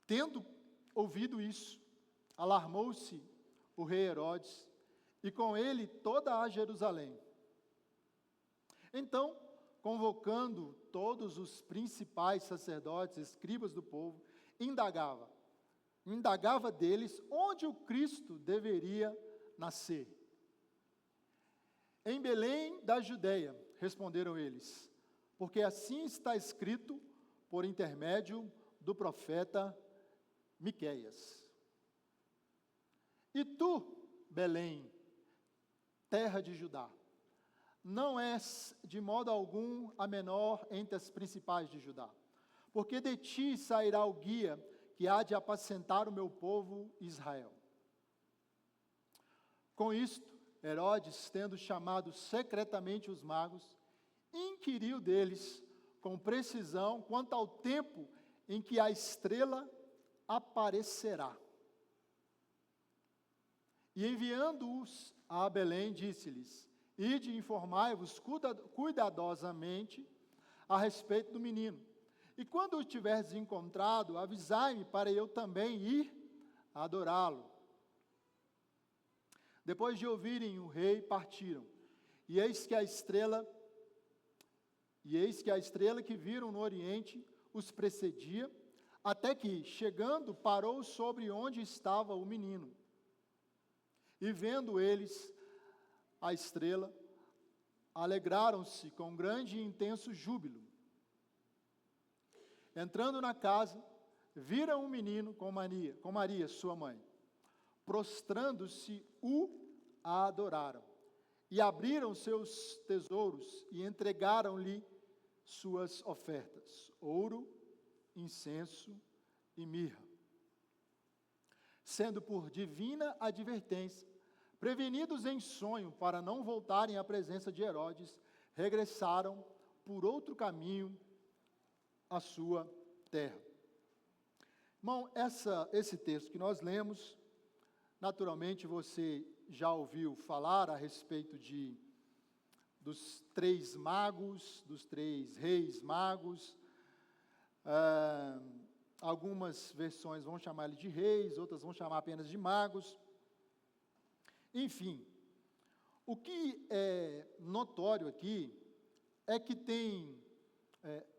Tendo ouvido isso, alarmou-se o rei Herodes e com ele toda a Jerusalém. Então, convocando todos os principais sacerdotes, escribas do povo, indagava deles onde o Cristo deveria nascer. Em Belém da Judéia, responderam eles, porque assim está escrito por intermédio do profeta Miqueias. E tu, Belém, terra de Judá, não és de modo algum a menor entre as principais de Judá, porque de ti sairá o guia que há de apacentar o meu povo Israel. Com isto, Herodes, tendo chamado secretamente os magos, inquiriu deles com precisão quanto ao tempo em que a estrela aparecerá. E enviando-os a Belém, disse-lhes: ide e informai-vos cuidadosamente a respeito do menino. E quando o tiverdes encontrado, avisai-me para eu também ir adorá-lo. Depois de ouvirem o rei, partiram. E eis que a estrela que viram no Oriente os precedia, até que, chegando, parou sobre onde estava o menino. E vendo eles a estrela, alegraram-se com grande e intenso júbilo. Entrando na casa, viram o menino com Maria, sua mãe. Prostrando-se, o adoraram. E abriram seus tesouros e entregaram-lhe suas ofertas: ouro, incenso e mirra. Sendo por divina advertência, prevenidos em sonho para não voltarem à presença de Herodes, regressaram por outro caminho à sua terra. Irmão, esse texto que nós lemos, naturalmente você já ouviu falar a respeito dos 3 magos, dos 3 reis magos. Algumas versões vão chamar ele de reis, outras vão chamar apenas de magos. Enfim, o que é notório aqui é que tem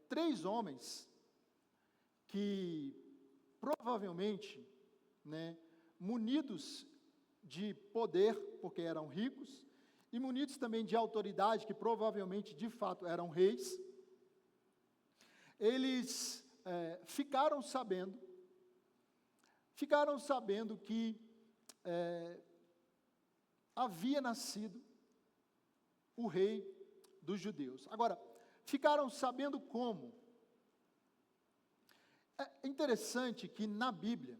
3 homens que provavelmente, munidos de poder, porque eram ricos, e munidos também de autoridade, que provavelmente, de fato, eram reis, eles ficaram sabendo que havia nascido o rei dos judeus. Agora, ficaram sabendo como? É interessante que na Bíblia,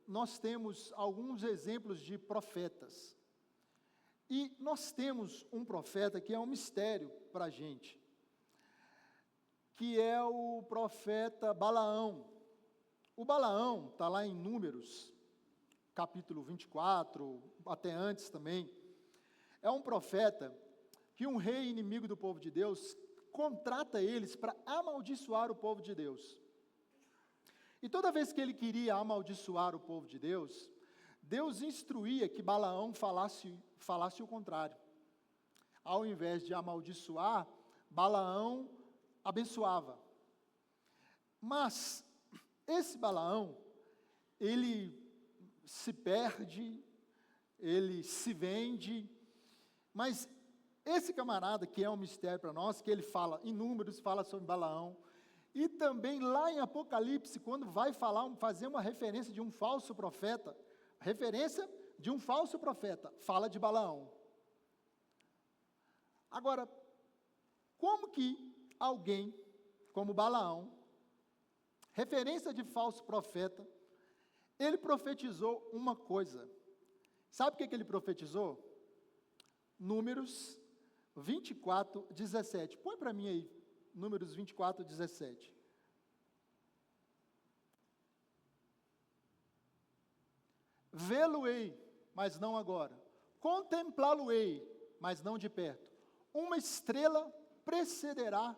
nós temos alguns exemplos de profetas. E nós temos um profeta que é um mistério para a gente, que é o profeta Balaão. O Balaão está lá em Números, capítulo 24, até antes também. É um profeta que um rei inimigo do povo de Deus contrata eles para amaldiçoar o povo de Deus. E toda vez que ele queria amaldiçoar o povo de Deus, Deus instruía que Balaão falasse o contrário. Ao invés de amaldiçoar, Balaão abençoava. Mas esse Balaão, ele se perde, ele se vende, mas esse camarada, que é um mistério para nós, que ele fala em Números, fala sobre Balaão, e também lá em Apocalipse, quando vai fazer uma referência de um falso profeta, fala de Balaão. Agora, como que alguém como Balaão, referência de falso profeta, ele profetizou uma coisa? Sabe o que ele profetizou? Números 24, 17. Põe para mim aí, Números 24, 17. Vê-lo-ei, mas não agora. Contemplá-lo-ei, mas não de perto. Uma estrela procederá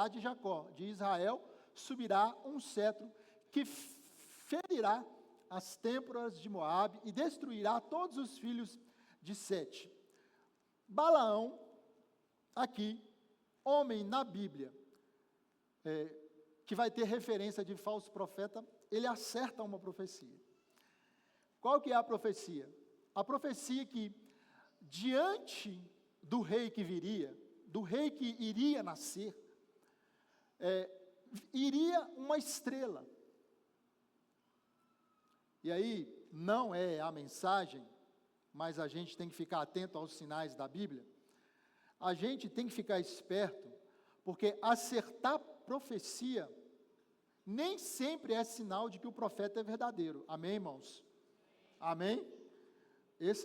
de Jacó, de Israel, subirá um cetro que ferirá as têmporas de Moabe e destruirá todos os filhos de Sete. Balaão, aqui, homem na Bíblia, que vai ter referência de falso profeta, ele acerta uma profecia. Qual que é a profecia? A profecia que, diante do rei que viria, do rei que iria nascer, iria uma estrela. E aí, não é a mensagem, mas a gente tem que ficar atento aos sinais da Bíblia. A gente tem que ficar esperto, porque acertar profecia nem sempre é sinal de que o profeta é verdadeiro. Amém, irmãos? Amém?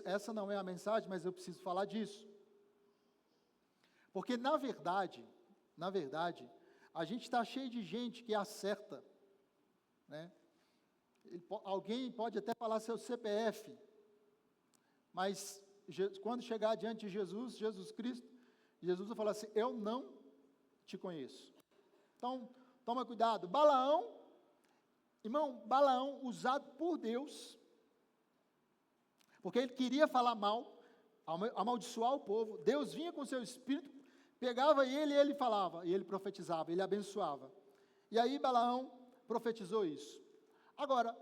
Essa não é a mensagem, mas eu preciso falar disso. Porque, na verdade, a gente está cheio de gente que acerta, né? Alguém pode até falar seu CPF, mas quando chegar diante de Jesus Cristo, Jesus vai falar assim: eu não te conheço. Então, toma cuidado. Balaão, irmão, Balaão usado por Deus, porque ele queria falar mal, amaldiçoar o povo. Deus vinha com seu espírito, pegava ele e ele falava, e ele profetizava, ele abençoava. E aí Balaão profetizou isso. Agora,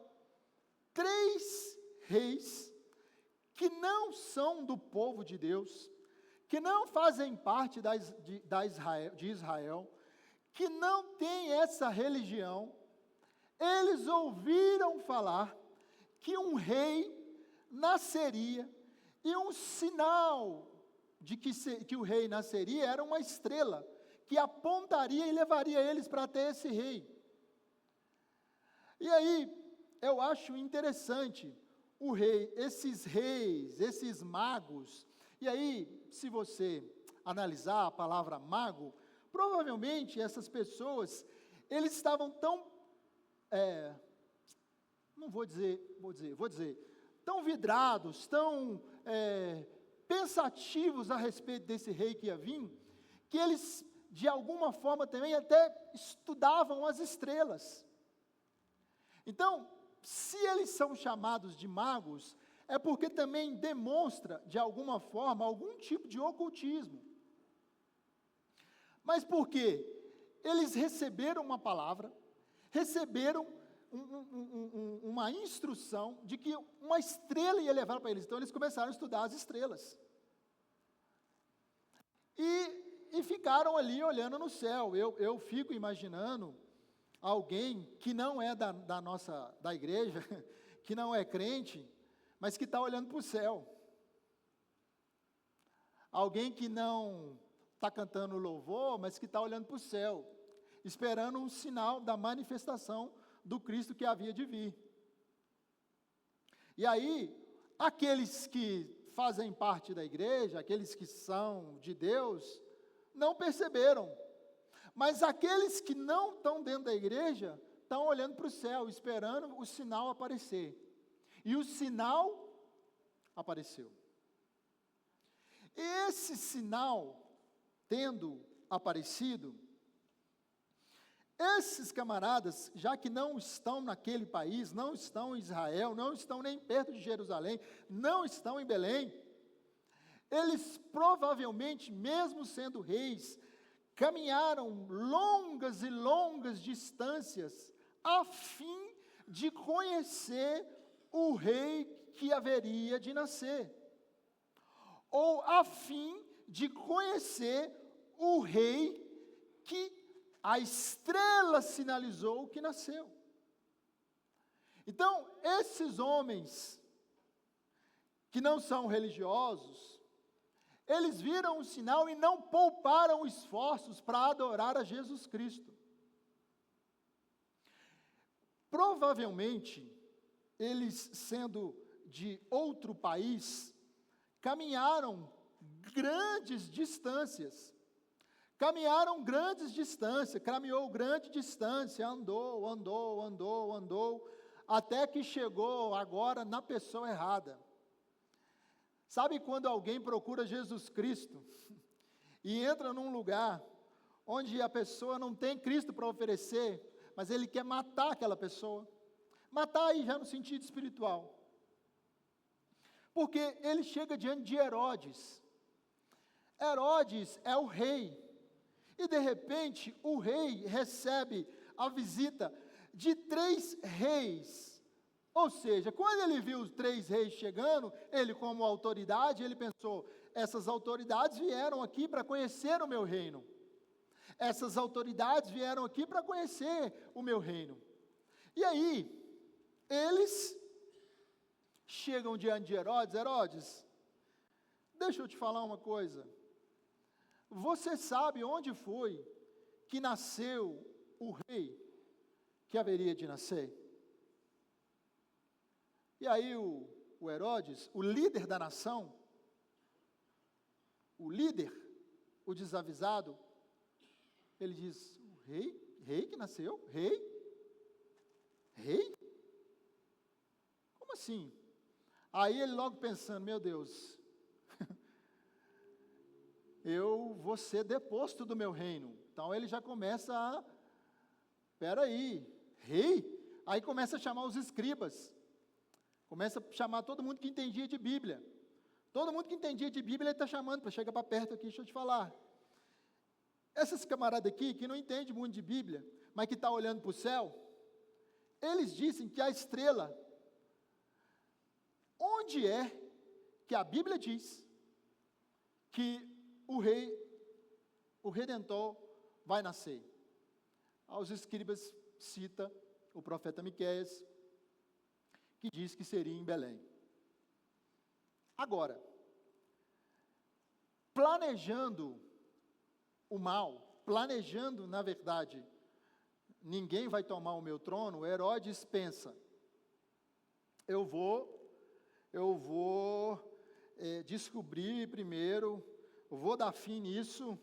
3 reis que não são do povo de Deus, que não fazem parte de Israel, que não têm essa religião, eles ouviram falar que um rei nasceria, e um sinal de que o rei nasceria era uma estrela, que apontaria e levaria eles para ter esse rei. E aí, eu acho interessante esses reis, esses magos. E aí, se você analisar a palavra mago, provavelmente essas pessoas, eles estavam tão, vou dizer, tão vidrados, tão pensativos a respeito desse rei que ia vir, que eles, de alguma forma também, até estudavam as estrelas. Então, se eles são chamados de magos, é porque também demonstra, de alguma forma, algum tipo de ocultismo. Mas por quê? Eles receberam uma palavra, receberam uma instrução de que uma estrela ia levar para eles. Então eles começaram a estudar as estrelas. E ficaram ali olhando no céu. Eu fico imaginando alguém que não é da igreja, que não é crente, mas que está olhando para o céu. Alguém que não está cantando louvor, mas que está olhando para o céu, esperando um sinal da manifestação do Cristo que havia de vir. E aí, aqueles que fazem parte da igreja, aqueles que são de Deus, não perceberam. Mas aqueles que não estão dentro da igreja, estão olhando para o céu, esperando o sinal aparecer. E o sinal apareceu. Esse sinal, tendo aparecido, esses camaradas, já que não estão naquele país, não estão em Israel, não estão nem perto de Jerusalém, não estão em Belém, eles provavelmente, mesmo sendo reis, caminharam longas e longas distâncias a fim de conhecer o rei que haveria de nascer, ou a fim de conhecer o rei que a estrela sinalizou que nasceu. Então, esses homens que não são religiosos, eles viram o sinal e não pouparam esforços para adorar a Jesus Cristo. Provavelmente, eles, sendo de outro país, caminharam grandes distâncias. Caminharam grandes distâncias, caminhou grande distância, andou, até que chegou agora na pessoa errada. Sabe quando alguém procura Jesus Cristo e entra num lugar onde a pessoa não tem Cristo para oferecer, mas ele quer matar aquela pessoa? Matar aí já no sentido espiritual. Porque ele chega diante de Herodes. Herodes é o rei. E de repente o rei recebe a visita de 3 reis. Ou seja, quando ele viu os 3 reis chegando, ele como autoridade, ele pensou, essas autoridades vieram aqui para conhecer o meu reino. Essas autoridades vieram aqui para conhecer o meu reino. E aí, eles chegam diante de Herodes. Herodes, deixa eu te falar uma coisa. Você sabe onde foi que nasceu o rei que haveria de nascer? E aí o Herodes, o líder da nação, o líder, o desavisado, ele diz, o rei que nasceu? Rei? Como assim? Aí ele logo pensando, meu Deus, eu vou ser deposto do meu reino. Então ele já começa a, peraí, rei? Aí começa a chamar os escribas, começa a chamar todo mundo que entendia de Bíblia. Todo mundo que entendia de Bíblia ele está chamando, para chegar para perto aqui, deixa eu te falar. Esses camaradas aqui, que não entendem muito de Bíblia, mas que estão olhando para o céu, eles dizem que a estrela, onde é que a Bíblia diz que o rei, o Redentor, vai nascer? Os escribas cita o profeta Miqueias, que diz que seria em Belém. Agora, planejando o mal, planejando, na verdade, ninguém vai tomar o meu trono, Herodes pensa, eu vou descobrir primeiro, eu vou dar fim nisso,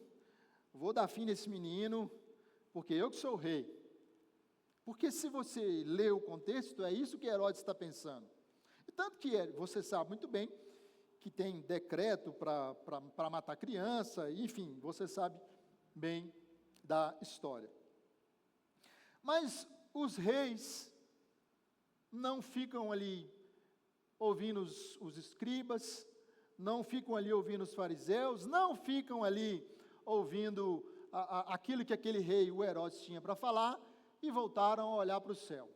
vou dar fim nesse menino, porque eu que sou o rei. Porque se você lê o contexto, é isso que Herodes está pensando. E tanto que você sabe muito bem que tem decreto para matar criança, enfim, você sabe bem da história. Mas os reis não ficam ali ouvindo os escribas, não ficam ali ouvindo os fariseus, não ficam ali ouvindo aquilo que aquele rei, o Herodes, tinha para falar, e voltaram a olhar para o céu.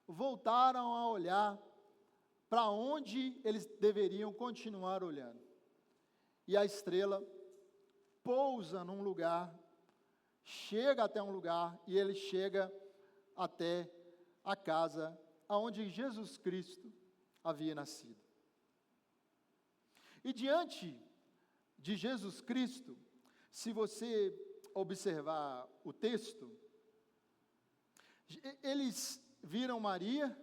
voltaram a olhar para onde eles deveriam continuar olhando. E a estrela pousa num lugar, chega até um lugar, e ele chega até a casa onde Jesus Cristo havia nascido. E diante de Jesus Cristo, se você observar o texto, eles viram Maria,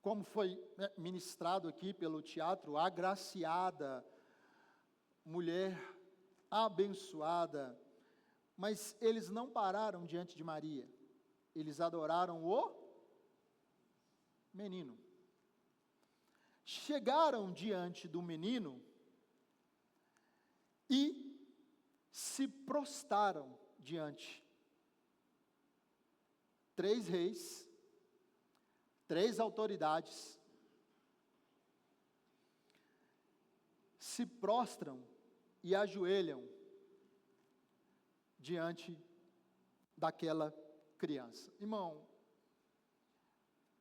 como foi ministrado aqui pelo teatro, agraciada, mulher abençoada, mas eles não pararam diante de Maria, eles adoraram o menino. Chegaram diante do menino e se prostraram diante. 3 reis, 3 autoridades, se prostram e ajoelham diante daquela criança. Irmão,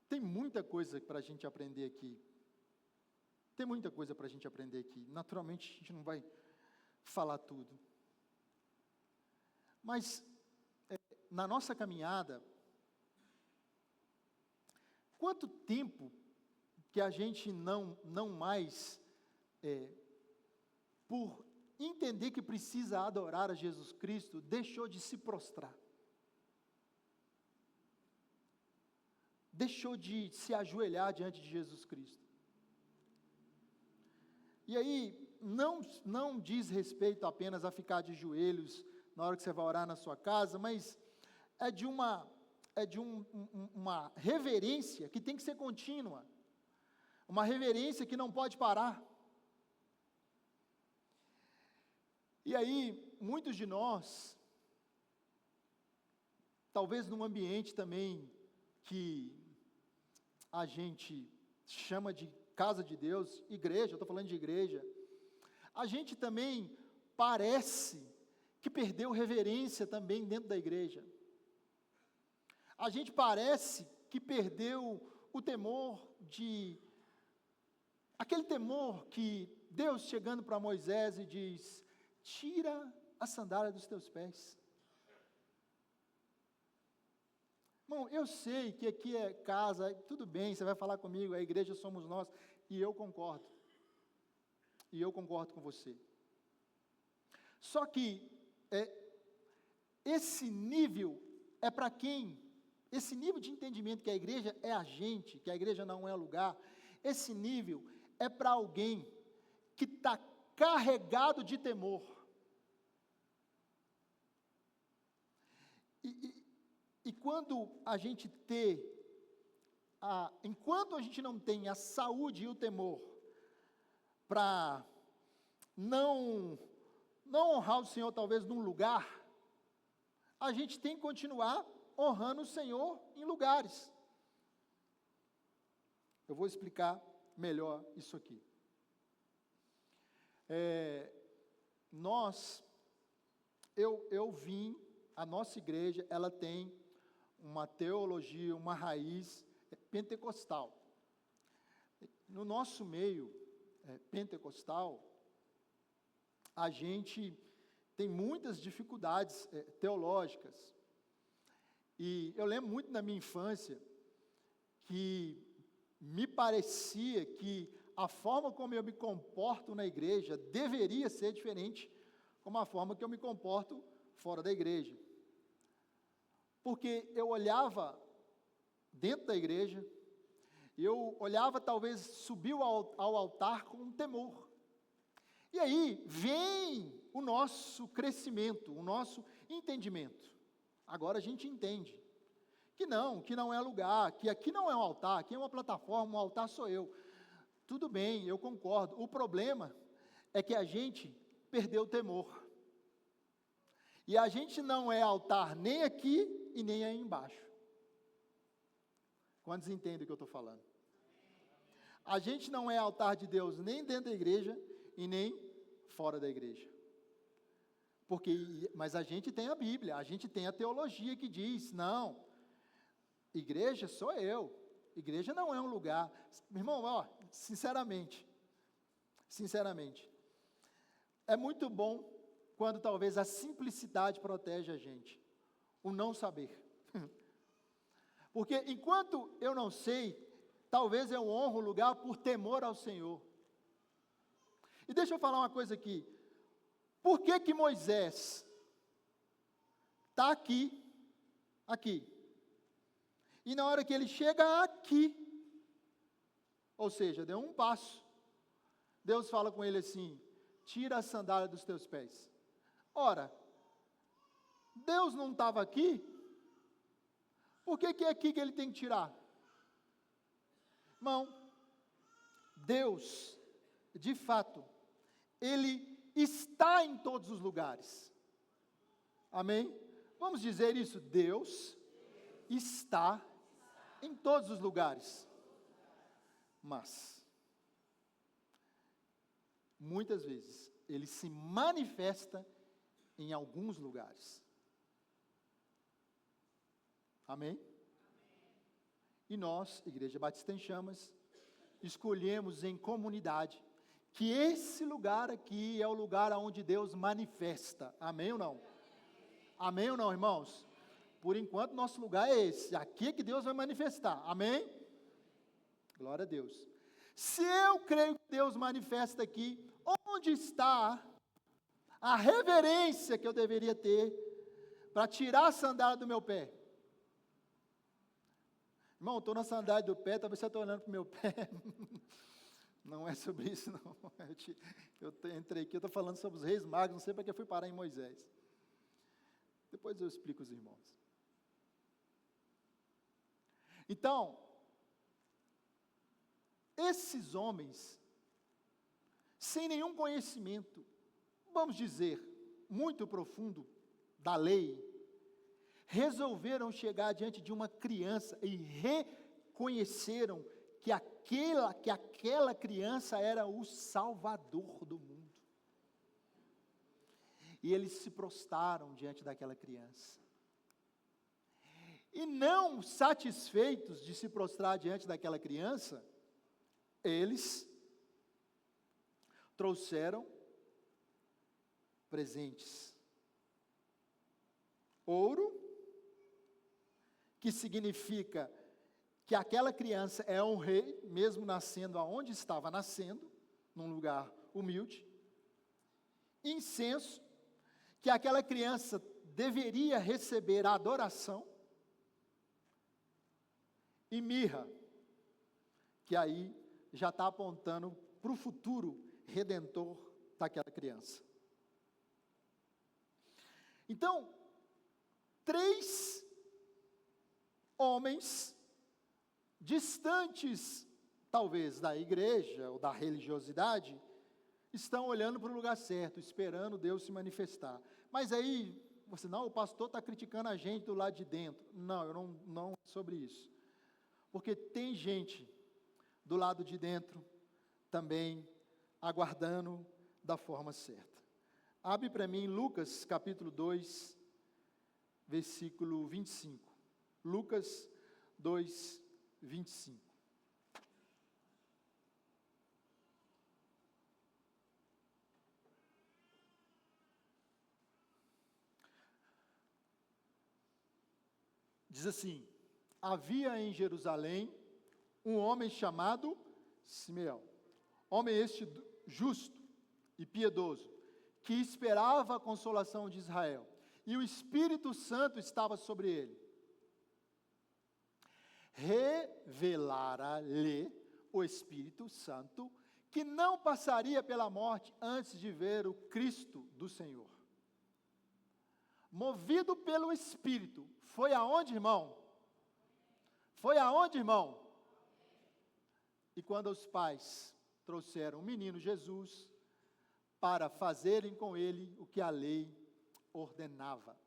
tem muita coisa para a gente aprender aqui. Tem muita coisa para a gente aprender aqui. Naturalmente, a gente não vai falar tudo. Mas, na nossa caminhada, quanto tempo que a gente não mais, por entender que precisa adorar a Jesus Cristo, deixou de se prostrar? Deixou de se ajoelhar diante de Jesus Cristo? E aí, não diz respeito apenas a ficar de joelhos na hora que você vai orar na sua casa, mas é de uma reverência que tem que ser contínua, uma reverência que não pode parar. E aí, muitos de nós, talvez num ambiente também que a gente chama de casa de Deus, igreja, eu estou falando de igreja, a gente também parece que perdeu reverência também dentro da igreja. A gente parece que perdeu o temor aquele temor que Deus chegando para Moisés e diz: tira a sandália dos teus pés. Irmão, eu sei que aqui é casa, tudo bem, você vai falar comigo, a igreja somos nós, e eu concordo. E eu concordo com você. Só que esse nível é para quem? Esse nível de entendimento que a igreja é a gente, que a igreja não é lugar, esse nível é para alguém que está carregado de temor. E quando a gente enquanto a gente não tem a saúde e o temor para não honrar o Senhor talvez num lugar, a gente tem que continuar honrando o Senhor em lugares. Eu vou explicar melhor isso aqui. A nossa igreja, ela tem uma teologia, uma raiz pentecostal. No nosso meio pentecostal, a gente tem muitas dificuldades teológicas. E eu lembro muito na minha infância que me parecia que a forma como eu me comporto na igreja deveria ser diferente como a forma que eu me comporto fora da igreja. Porque eu olhava dentro da igreja, eu olhava talvez subir ao altar com um temor. E aí vem o nosso crescimento, o nosso entendimento. Agora a gente entende que não é lugar, que aqui não é um altar, aqui é uma plataforma, um altar sou eu. Tudo bem, eu concordo. O problema é que a gente perdeu o temor. E a gente não é altar nem aqui e nem aí embaixo. Quantos entendem o que eu estou falando? A gente não é altar de Deus nem dentro da igreja e nem fora da igreja. Mas a gente tem a Bíblia, a gente tem a teologia que diz, não, Igreja sou eu. Igreja não é um lugar. Irmão, ó, sinceramente, é muito bom quando talvez a simplicidade protege a gente, o não saber. Porque enquanto eu não sei, talvez eu honro o lugar por temor ao Senhor. E deixa eu falar uma coisa aqui. Por que que Moisés está aqui, e na hora que ele chega aqui, ou seja, deu um passo, Deus fala com ele assim: tira a sandália dos teus pés. Ora, Deus não estava aqui, por que que é aqui que ele tem que tirar? Irmão, Deus, de fato, Ele está em todos os lugares. Amém? Vamos dizer isso: Deus está em todos os lugares. Mas, muitas vezes, Ele se manifesta em alguns lugares. Amém? E nós, Igreja Batista em Chamas, escolhemos em comunidade que esse lugar aqui é o lugar onde Deus manifesta. Amém ou não? Amém ou não, irmãos? Por enquanto, nosso lugar é esse. Aqui é que Deus vai manifestar. Amém? Glória a Deus. Se eu creio que Deus manifesta aqui, onde está a reverência que eu deveria ter para tirar a sandália do meu pé? Irmão, estou na sandália do pé, talvez você esteja olhando para o meu pé. Não é sobre isso, não. Eu entrei aqui, eu estou falando sobre os reis magos, não sei para que eu fui parar em Moisés. Depois eu explico os irmãos. Então, esses homens, sem nenhum conhecimento, vamos dizer, muito profundo da lei, resolveram chegar diante de uma criança e reconheceram que aquela criança era o Salvador do mundo. E eles se prostraram diante daquela criança. E não satisfeitos de se prostrar diante daquela criança, eles trouxeram presentes. Ouro, que significa que aquela criança é um rei, mesmo nascendo aonde estava nascendo, num lugar humilde. Incenso, que aquela criança deveria receber a adoração. E mirra, que aí já está apontando para o futuro redentor daquela criança. Então, 3 homens distantes, talvez, da igreja ou da religiosidade, estão olhando para o lugar certo, esperando Deus se manifestar. Mas aí, você, não, o pastor está criticando a gente do lado de dentro. Não, eu não é sobre isso. Porque tem gente do lado de dentro também aguardando da forma certa. Abre para mim Lucas capítulo 2, versículo 25. Lucas 2, 25. Diz assim: havia em Jerusalém um homem chamado Simeão, homem este justo e piedoso, que esperava a consolação de Israel, e o Espírito Santo estava sobre ele. Revelara-lhe o Espírito Santo que não passaria pela morte antes de ver o Cristo do Senhor. Movido pelo Espírito, foi aonde, irmão? Foi aonde, irmão? E quando os pais trouxeram o menino Jesus para fazerem com ele o que a lei ordenava.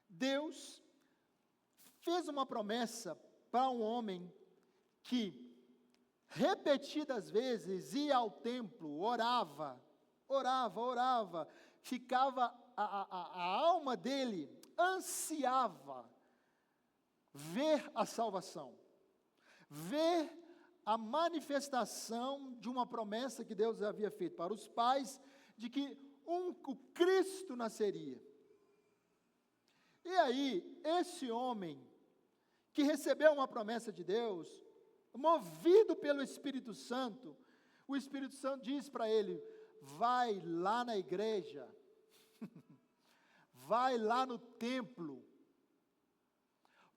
Deus fez uma promessa para um homem que repetidas vezes ia ao templo, orava, ficava, a alma dele ansiava ver a salvação, ver a manifestação de uma promessa que Deus havia feito para os pais, de que o Cristo nasceria. E aí, esse homem, que recebeu uma promessa de Deus, movido pelo Espírito Santo, o Espírito Santo diz para ele: vai lá na igreja, vai lá no templo,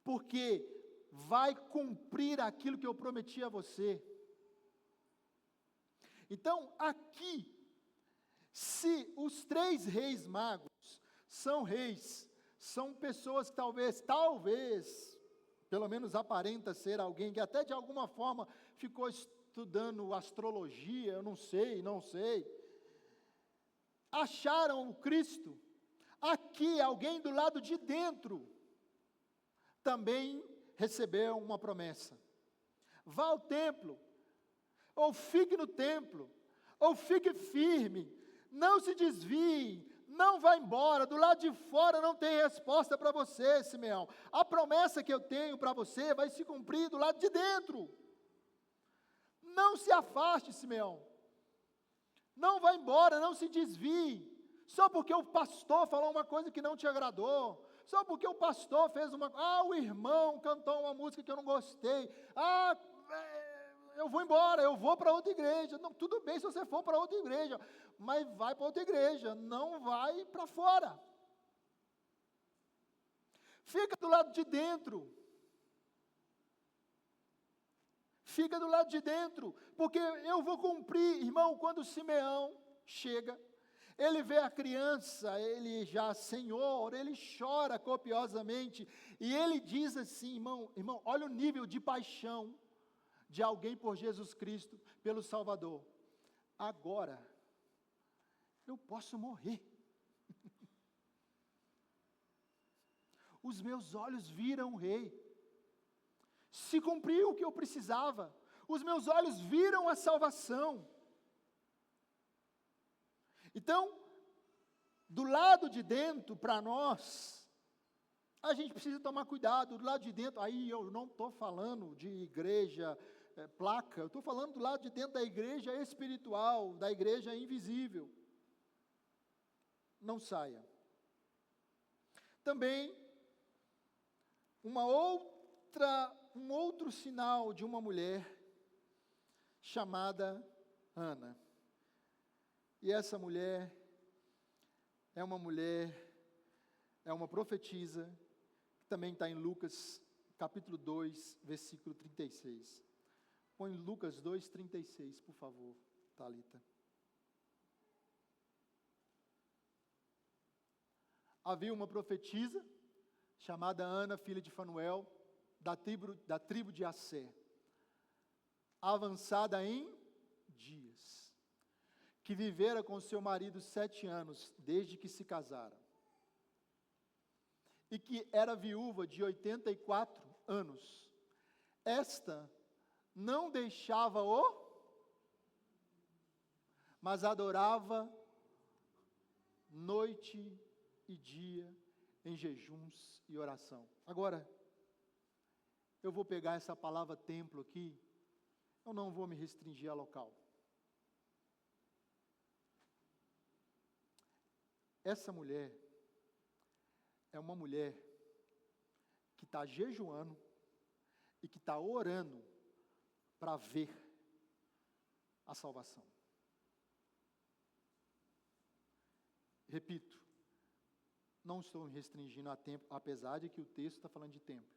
porque vai cumprir aquilo que eu prometi a você. Então, aqui, se os 3 reis magos são reis, são pessoas que talvez, pelo menos aparenta ser alguém que até de alguma forma ficou estudando astrologia, eu não sei, acharam o Cristo. Aqui, alguém do lado de dentro também recebeu uma promessa. Vá ao templo, ou fique no templo, ou fique firme, não se desvie, não vá embora. Do lado de fora não tem resposta para você, Simeão. A promessa que eu tenho para você vai se cumprir do lado de dentro. Não se afaste, Simeão. Não vá embora, não se desvie. Só porque o pastor falou uma coisa que não te agradou. Só porque o pastor fez o irmão cantou uma música que eu não gostei. Eu vou embora, eu vou para outra igreja. Não, tudo bem se você for para outra igreja, mas vai para outra igreja, não vai para fora. Fica do lado de dentro. Fica do lado de dentro, porque eu vou cumprir, irmão. Quando Simeão chega, ele vê a criança, ele já Senhor, ele chora copiosamente, e ele diz assim, irmão, olha o nível de paixão de alguém por Jesus Cristo, pelo Salvador. Agora, eu posso morrer. Os meus olhos viram o Rei. Se cumpriu o que eu precisava. Os meus olhos viram a salvação. Então, do lado de dentro, para nós, a gente precisa tomar cuidado. Do lado de dentro, aí eu não estou falando de igreja, placa, eu estou falando do lado de dentro da igreja espiritual, da igreja invisível. Não saia. Também, um outro sinal de uma mulher chamada Ana. E essa mulher é uma profetisa, que também está em Lucas, capítulo 2, versículo 36. Põe Lucas 2, 36, por favor, Thalita. Havia uma profetisa, chamada Ana, filha de Fanuel, da tribo de Asser, avançada em dias, que vivera com seu marido 7 anos, desde que se casaram, e que era viúva de 84 anos. Esta não deixava-o, mas adorava noite e dia em jejuns e oração. Agora, eu vou pegar essa palavra templo aqui, eu não vou me restringir a local. Essa mulher é uma mulher que está jejuando e que está orando para ver a salvação. Repito, não estou me restringindo a tempo, apesar de que o texto está falando de tempo.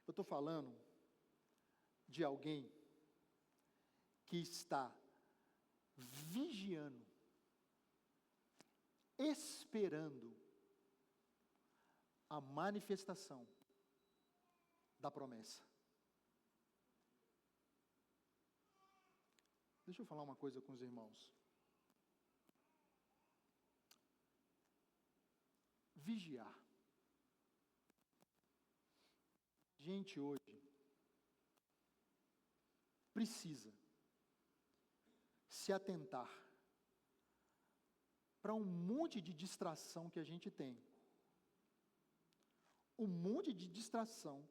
Eu estou falando de alguém que está vigiando, esperando a manifestação da promessa. Deixa eu falar uma coisa com os irmãos. Vigiar. Gente hoje precisa se atentar para um monte de distração que a gente tem. um monte de distração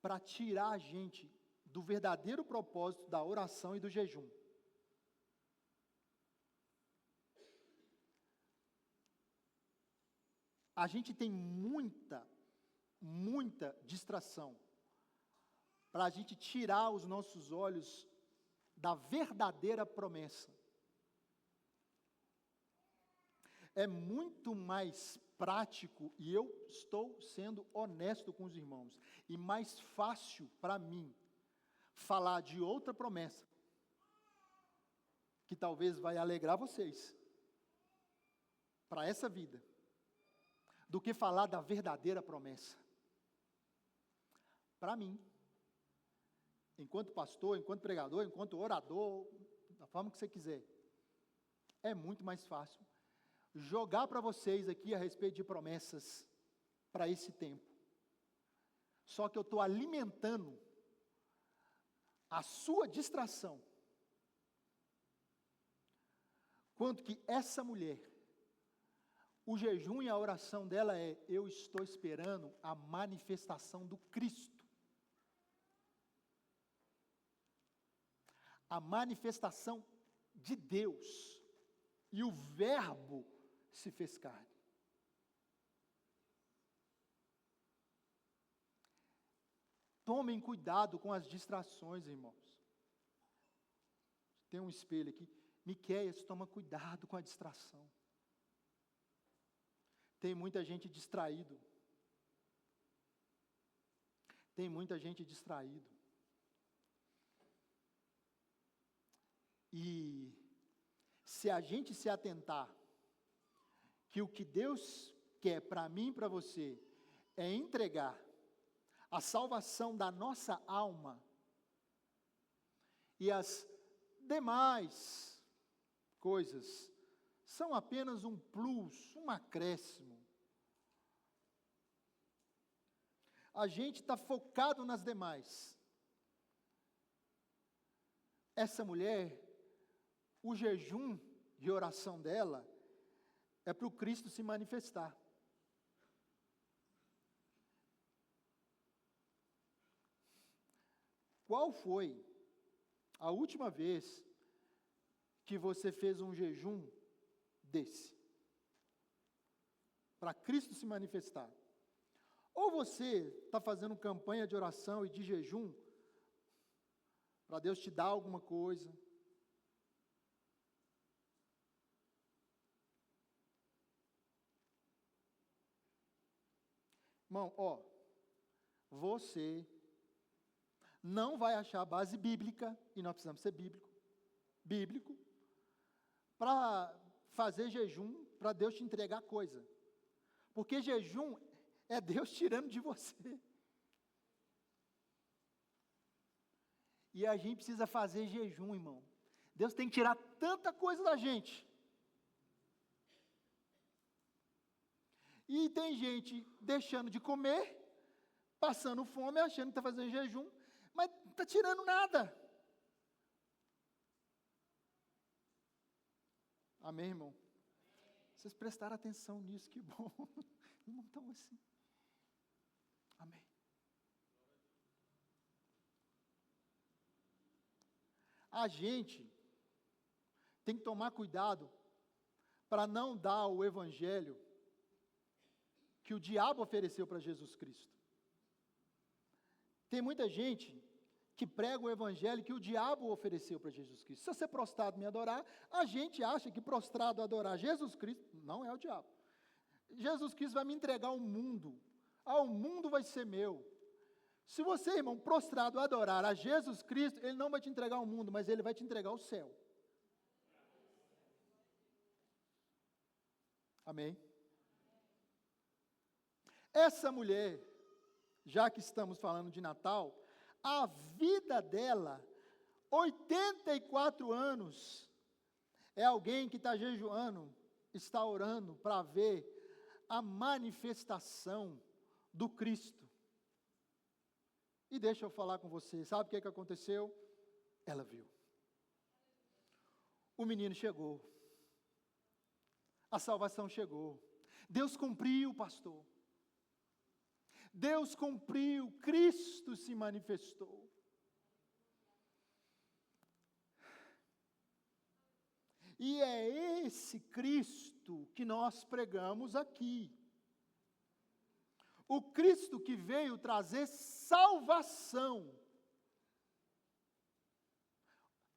para tirar a gente do verdadeiro propósito da oração e do jejum. A gente tem muita distração para a gente tirar os nossos olhos da verdadeira promessa. É muito mais prático, e eu estou sendo honesto com os irmãos, e mais fácil para mim falar de outra promessa, que talvez vai alegrar vocês, para essa vida, do que falar da verdadeira promessa. Para mim, enquanto pastor, enquanto pregador, enquanto orador, da forma que você quiser, é muito mais fácil jogar para vocês aqui a respeito de promessas para esse tempo. Só que eu estou alimentando a sua distração. Quanto que essa mulher, o jejum e a oração dela é: eu estou esperando a manifestação do Cristo. A manifestação de Deus. E o Verbo se fez carne. Tomem cuidado com as distrações, irmãos. Tem um espelho aqui. Miqueias, toma cuidado com a distração. Tem muita gente distraído. Tem muita gente distraído. E se a gente se atentar que o que Deus quer para mim e para você é entregar a salvação da nossa alma e as demais coisas são apenas um plus, um acréscimo. A gente está focado nas demais. Essa mulher, o jejum de oração dela é para o Cristo se manifestar. Qual foi a última vez que você fez um jejum desse? Para Cristo se manifestar. Ou você está fazendo campanha de oração e de jejum para Deus te dar alguma coisa. Irmão, você não vai achar base bíblica, e nós precisamos ser bíblico, para fazer jejum, para Deus te entregar coisa. Porque jejum é Deus tirando de você. E a gente precisa fazer jejum, irmão. Deus tem que tirar tanta coisa da gente. E tem gente deixando de comer, passando fome, achando que está fazendo jejum, mas não está tirando nada. Amém, irmão? Vocês prestaram atenção nisso, que bom. Não estão assim. Amém. A gente tem que tomar cuidado para não dar o evangelho que o diabo ofereceu para Jesus Cristo. Tem muita gente que prega o evangelho que o diabo ofereceu para Jesus Cristo. Se você prostrado me adorar, a gente acha que prostrado adorar Jesus Cristo, não é o diabo. Jesus Cristo vai me entregar o mundo. O mundo vai ser meu. Se você, irmão, prostrado adorar a Jesus Cristo, Ele não vai te entregar o mundo, mas Ele vai te entregar o céu. Amém? Essa mulher, já que estamos falando de Natal, a vida dela, 84 anos, é alguém que está jejuando, está orando para ver a manifestação do Cristo. E deixa eu falar com você, sabe o que aconteceu? Ela viu. O menino chegou. A salvação chegou. Deus cumpriu, pastor. Deus cumpriu, Cristo se manifestou. E é esse Cristo que nós pregamos aqui. O Cristo que veio trazer salvação.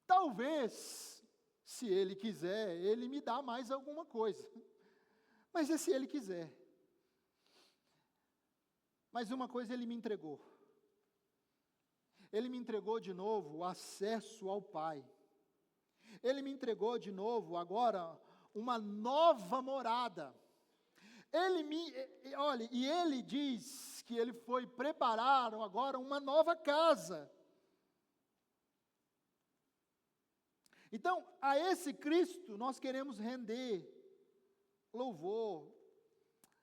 Talvez, se Ele quiser, Ele me dá mais alguma coisa. Mas é se Ele quiser. Mas uma coisa Ele me entregou. Ele me entregou de novo o acesso ao Pai. Ele me entregou de novo agora uma nova morada. E Ele diz que Ele foi preparar agora uma nova casa. Então, a esse Cristo nós queremos render louvor,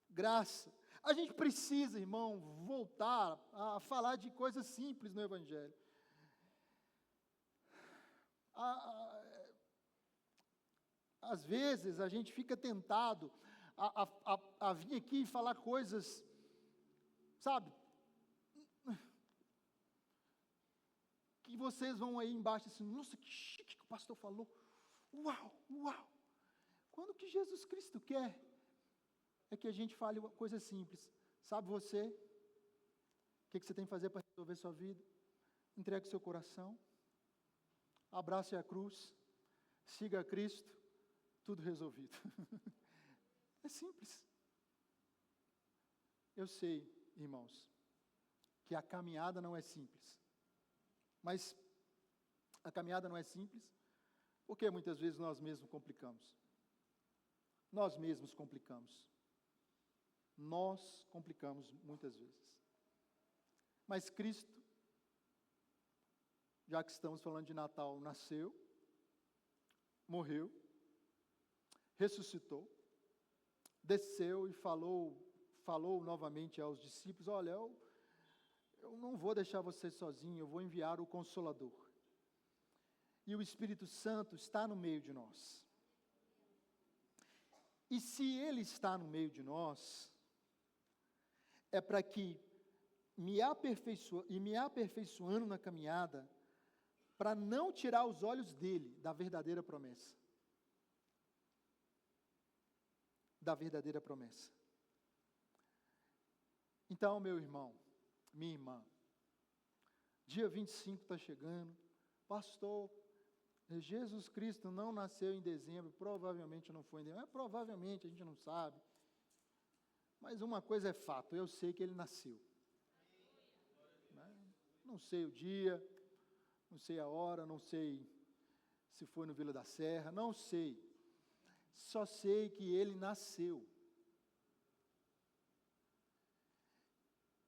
graça. A gente precisa, irmão, voltar a falar de coisas simples no Evangelho. Às vezes a gente fica tentado a vir aqui e falar coisas, sabe, que vocês vão aí embaixo assim, nossa, que chique que o pastor falou, uau, uau. Quando que Jesus Cristo quer é que a gente fale uma coisa simples. Sabe você, o que você tem que fazer para resolver sua vida? Entregue seu coração, abrace a cruz, siga a Cristo, tudo resolvido. É simples. Eu sei, irmãos, que a caminhada não é simples. Mas a caminhada não é simples, porque muitas vezes nós mesmos complicamos. Nós mesmos complicamos. Nós complicamos muitas vezes. Mas Cristo, já que estamos falando de Natal, nasceu, morreu, ressuscitou, desceu e falou novamente aos discípulos, olha, eu não vou deixar vocês sozinhos, eu vou enviar o Consolador. E o Espírito Santo está no meio de nós. E se Ele está no meio de nós, é para que me aperfeiçoando na caminhada, para não tirar os olhos dele da verdadeira promessa. Da verdadeira promessa. Então, meu irmão, minha irmã, dia 25 está chegando, pastor, Jesus Cristo não nasceu em dezembro, provavelmente não foi em dezembro, provavelmente a gente não sabe, mas uma coisa é fato, eu sei que ele nasceu. Não sei o dia, não sei a hora, não sei se foi no Vila da Serra, não sei, só sei que ele nasceu.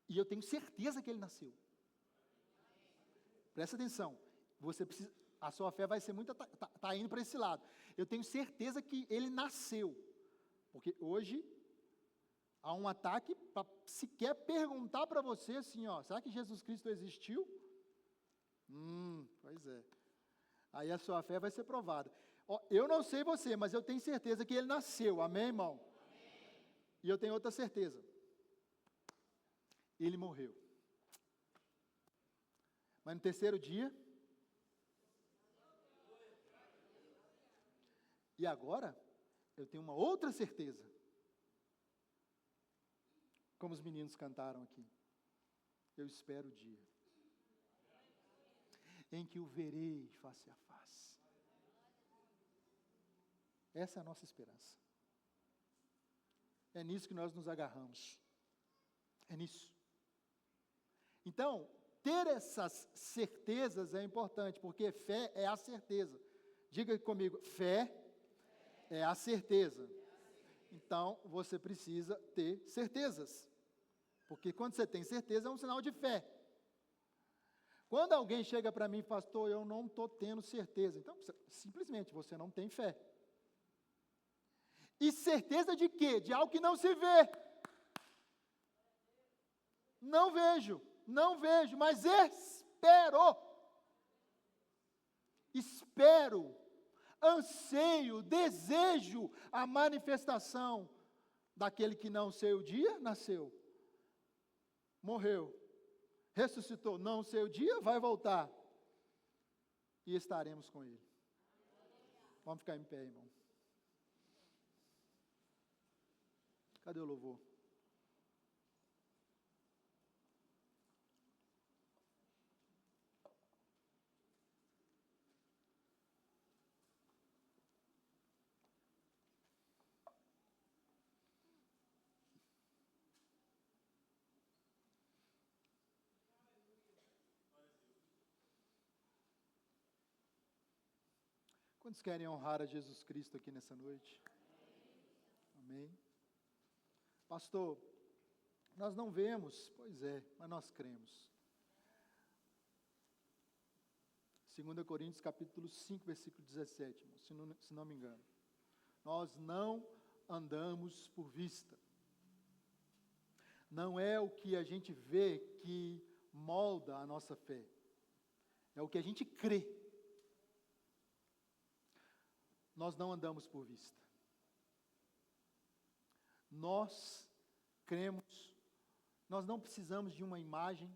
E eu tenho certeza que ele nasceu. Presta atenção, você precisa, a sua fé vai ser muito, tá indo para esse lado. Eu tenho certeza que ele nasceu, porque hoje há um ataque para sequer perguntar para você assim, ó, será que Jesus Cristo existiu? Pois é. Aí a sua fé vai ser provada. Ó, eu não sei você, mas eu tenho certeza que ele nasceu, amém, irmão? Amém. E eu tenho outra certeza. Ele morreu. Mas no terceiro dia, e agora, eu tenho uma outra certeza. Como os meninos cantaram aqui. Eu espero o dia em que o verei face a face. Essa é a nossa esperança. É nisso que nós nos agarramos. É nisso. Então, ter essas certezas é importante, porque fé é a certeza. Diga comigo, fé é a certeza. Então, você precisa ter certezas. Porque quando você tem certeza, é um sinal de fé. Quando alguém chega para mim e fala, pastor, eu não estou tendo certeza. Então, simplesmente, você não tem fé. E certeza de quê? De algo que não se vê. Não vejo, mas espero. Espero, anseio, desejo a manifestação daquele que não sei o dia, nasceu. morreu, ressuscitou, não sei o dia, vai voltar. E estaremos com Ele. Vamos ficar em pé, irmão. Cadê o louvor? Quantos querem honrar a Jesus Cristo aqui nessa noite? Amém. Pastor, nós não vemos, pois é, mas nós cremos. 2 Coríntios capítulo 5, versículo 17, irmão, se não me engano. Nós não andamos por vista. Não é o que a gente vê que molda a nossa fé. É o que a gente crê. Nós não andamos por vista. Nós cremos, nós não precisamos de uma imagem.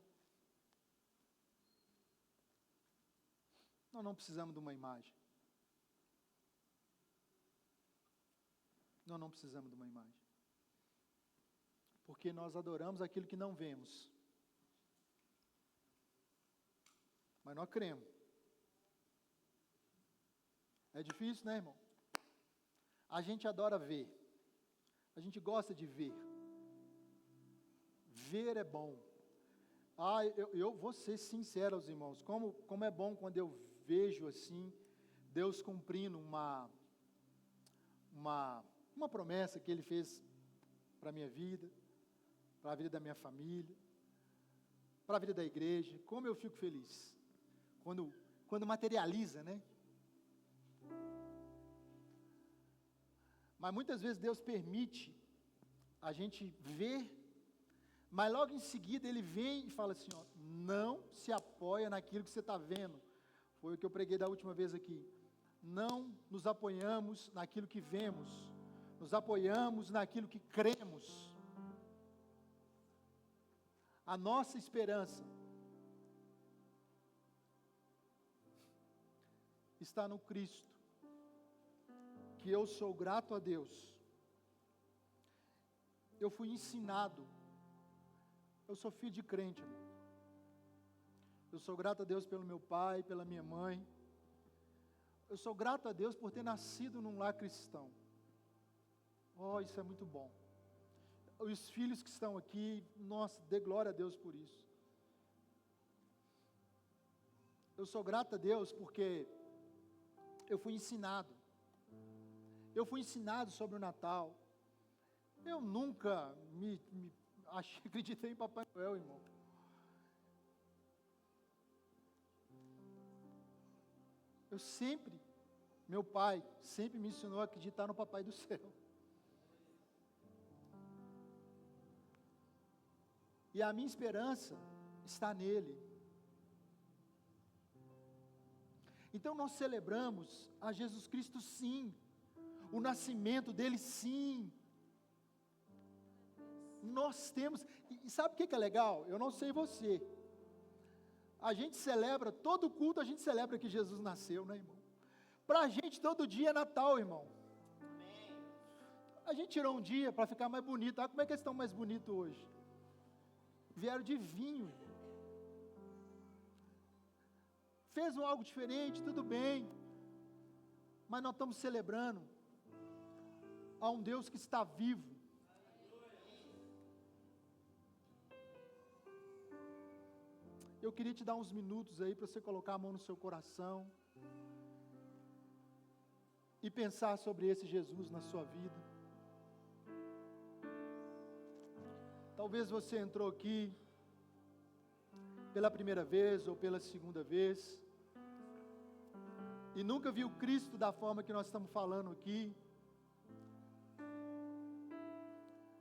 Nós não precisamos de uma imagem. Nós não precisamos de uma imagem. Porque nós adoramos aquilo que não vemos. Mas nós cremos. É difícil, né, irmão? A gente adora ver. A gente gosta de ver. Ver é bom. Eu vou ser sincero aos irmãos. Como é bom quando eu vejo assim, Deus cumprindo uma promessa que Ele fez para a minha vida, para a vida da minha família, para a vida da igreja. Como eu fico feliz. Quando materializa, né? Mas muitas vezes Deus permite a gente ver, mas logo em seguida Ele vem e fala assim, ó, não se apoia naquilo que você está vendo. Foi o que eu preguei da última vez aqui. Não nos apoiamos naquilo que vemos, nos apoiamos naquilo que cremos. A nossa esperança está no Cristo. Que eu sou grato a Deus. Eu fui ensinado. Eu sou filho de crente, irmão. Eu sou grato a Deus pelo meu pai, pela minha mãe. Eu sou grato a Deus por ter nascido num lar cristão. Oh, isso é muito bom. Os filhos que estão aqui, nossa, dê glória a Deus por isso. Eu sou grato a Deus porque eu fui ensinado. Eu fui ensinado sobre o Natal. Eu nunca acreditei em Papai Noel, irmão. Meu pai sempre me ensinou a acreditar no Papai do Céu. E a minha esperança está nele. Então nós celebramos a Jesus Cristo, sim. O nascimento dele, sim. Nós temos, e sabe o que é legal? Eu não sei você. A gente celebra, todo culto a gente celebra que Jesus nasceu, né, irmão? Para a gente todo dia é Natal, irmão. A gente tirou um dia para ficar mais bonito. Como é que eles estão mais bonitos hoje? Vieram de vinho. Fez algo diferente, tudo bem. Mas nós estamos celebrando a um Deus que está vivo. Eu queria te dar uns minutos aí para você colocar a mão no seu coração e pensar sobre esse Jesus na sua vida. Talvez você entrou aqui pela primeira vez ou pela segunda vez e nunca viu Cristo da forma que nós estamos falando aqui.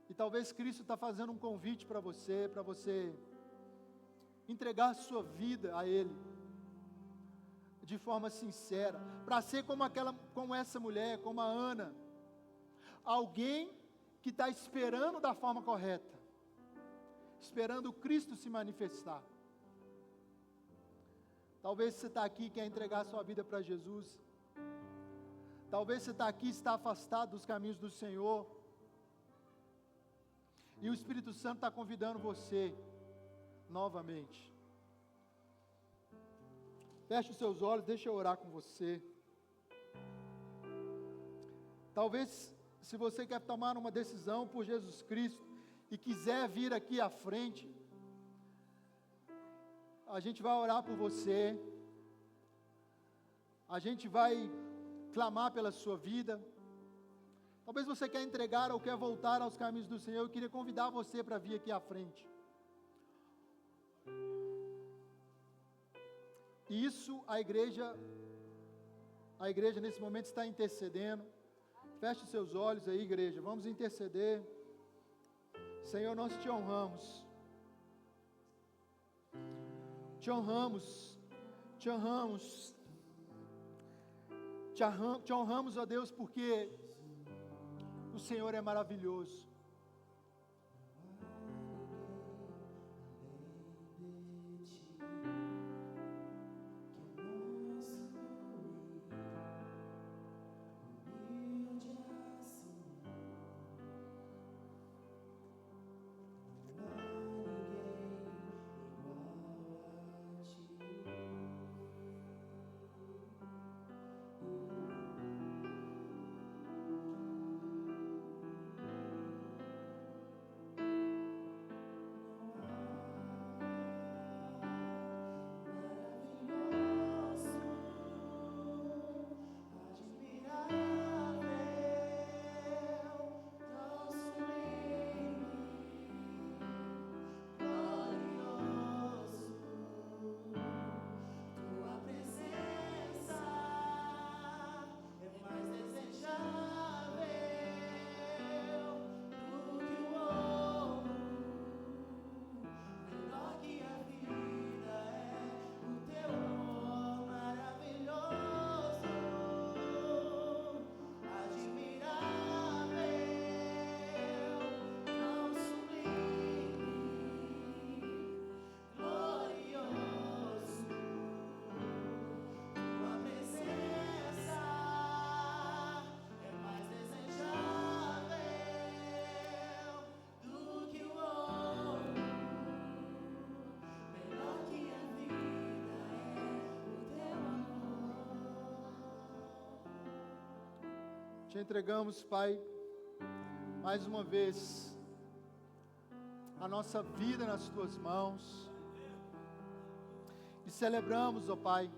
E talvez Cristo está fazendo um convite para você entregar a sua vida a Ele, de forma sincera, para ser como essa mulher, como a Ana, alguém que está esperando da forma correta, esperando Cristo se manifestar. Talvez você está aqui e quer entregar sua vida para Jesus. Talvez você está aqui e está afastado dos caminhos do Senhor. E o Espírito Santo está convidando você novamente. Feche os seus olhos, deixa eu orar com você. Talvez, se você quer tomar uma decisão por Jesus Cristo e quiser vir aqui à frente, a gente vai orar por você. A gente vai clamar pela sua vida. Talvez você quer entregar ou quer voltar aos caminhos do Senhor. Eu queria convidar você para vir aqui à frente. E isso a igreja nesse momento está intercedendo. Feche os seus olhos aí, igreja. Vamos interceder. Senhor, nós te honramos. Te honramos. Te honramos. Te honramos, ó Deus, porque o Senhor é maravilhoso. Te entregamos, Pai, mais uma vez, a nossa vida nas Tuas mãos, e celebramos, ó Pai,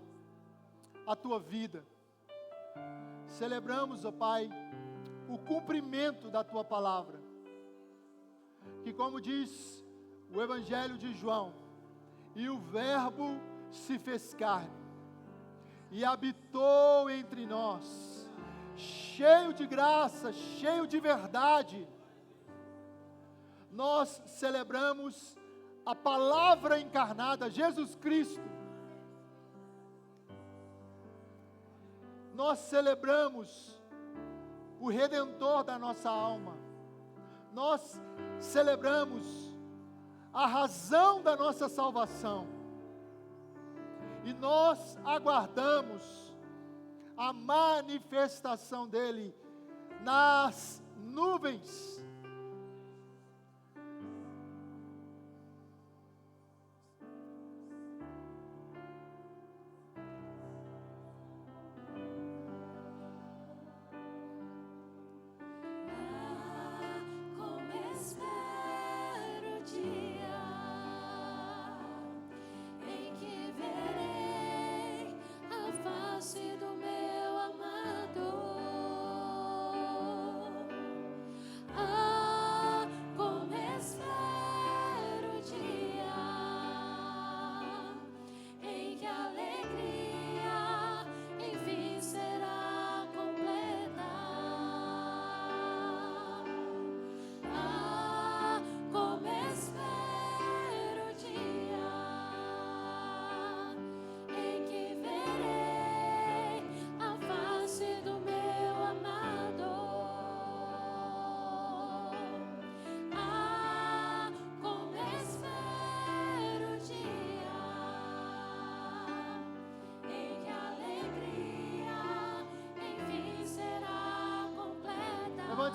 a Tua vida, celebramos, ó Pai, o cumprimento da Tua palavra, que como diz o Evangelho de João, e o Verbo se fez carne, e habitou entre nós, cheio de graça, cheio de verdade. Nós celebramos a palavra encarnada, Jesus Cristo. Nós celebramos o Redentor da nossa alma. Nós celebramos a razão da nossa salvação. E nós aguardamos a manifestação dele nas nuvens. Como espero o dia em que verei a face do meu amado.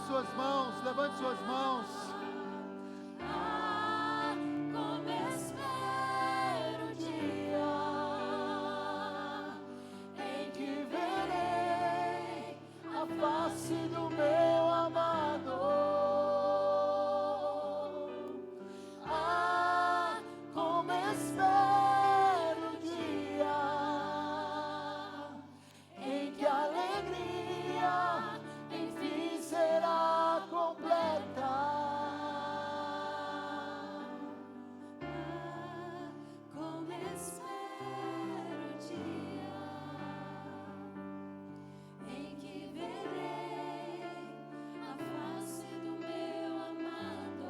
suas mãos, levante suas mãos. Como espero o dia em que verei a face do meu amado. Como espero o dia em que a alegria enfim será completa. Como espero o dia em que verei a face do meu amado.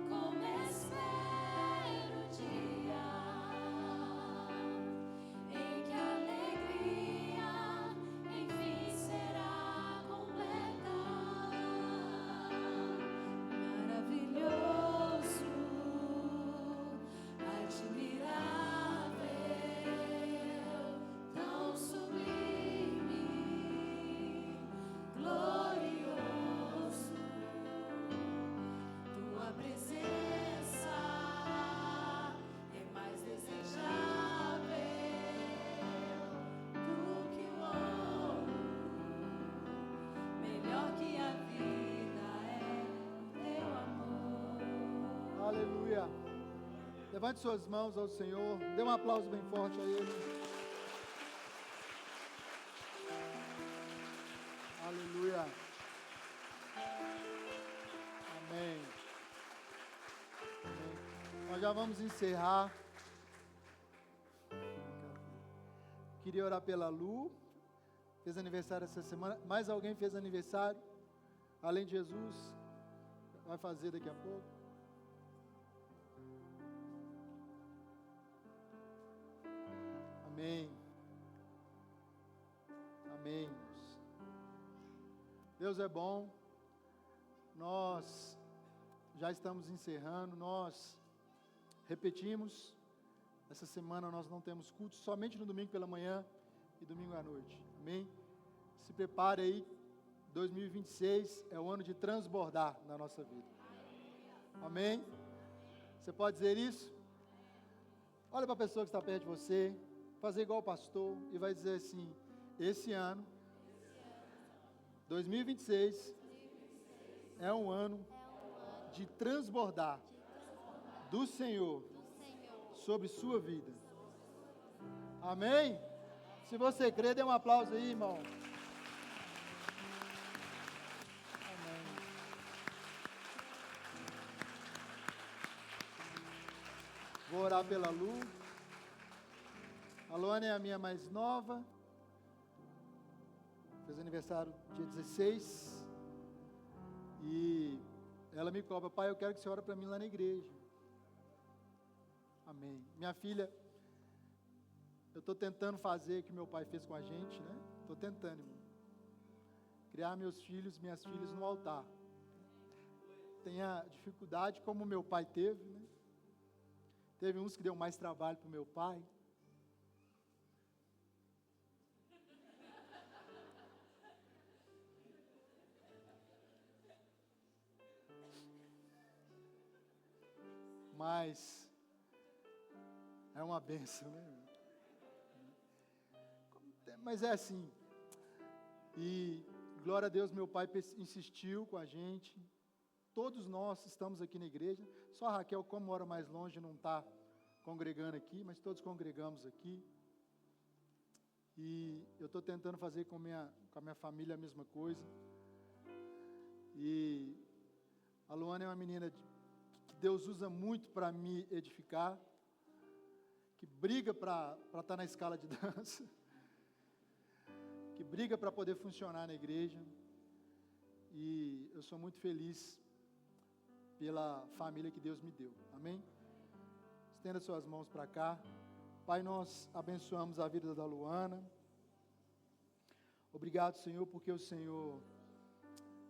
Como espero o dia em que a alegria enfim será completa. Maravilhoso, admirável, tão sublime, glorioso, tua presença é mais desejável do que o ouro, melhor que a vida é o teu amor. Aleluia. Levante suas mãos ao Senhor. Dê um aplauso bem forte a Ele. Aleluia. Amém. Amém. Nós já vamos encerrar. Queria orar pela Lu. Fez aniversário essa semana. Mais alguém fez aniversário? Além de Jesus? Vai fazer daqui a pouco. Amém. Amém. Deus é bom. Nós já estamos encerrando. Nós repetimos. Essa semana nós não temos culto, somente no domingo pela manhã e domingo à noite. Amém? Se prepare aí. 2026 é o ano de transbordar na nossa vida. Amém? Você pode dizer isso? Olha para a pessoa que está perto de você. Fazer igual o pastor e vai dizer assim: esse ano 2026 é um ano de transbordar do Senhor sobre sua vida. Amém? Se você crê, dê um aplauso aí, irmão. Amém. Vou orar pela Lu. A Luana é a minha mais nova. Fez aniversário dia 16. E ela me cobra: pai, eu quero que você ore para mim lá na igreja. Amém. Minha filha, eu estou tentando fazer o que meu pai fez com a gente, né? Estou tentando, irmão. Criar meus filhos, minhas filhas no altar. Tenha dificuldade como meu pai teve, né? Teve uns que deu mais trabalho para o meu pai. Mas é uma bênção, né? Mas é assim. E glória a Deus, meu pai insistiu com a gente. Todos nós estamos aqui na igreja. Só a Raquel, como mora mais longe, não está congregando aqui, mas todos congregamos aqui. E eu estou tentando fazer com a minha família a mesma coisa. E a Luana é uma menina que Deus usa muito para me edificar, que briga para estar na escala de dança, que briga para poder funcionar na igreja. E eu sou muito feliz pela família que Deus me deu. Amém? Estenda suas mãos para cá. Pai, nós abençoamos a vida da Luana. Obrigado, Senhor, porque o Senhor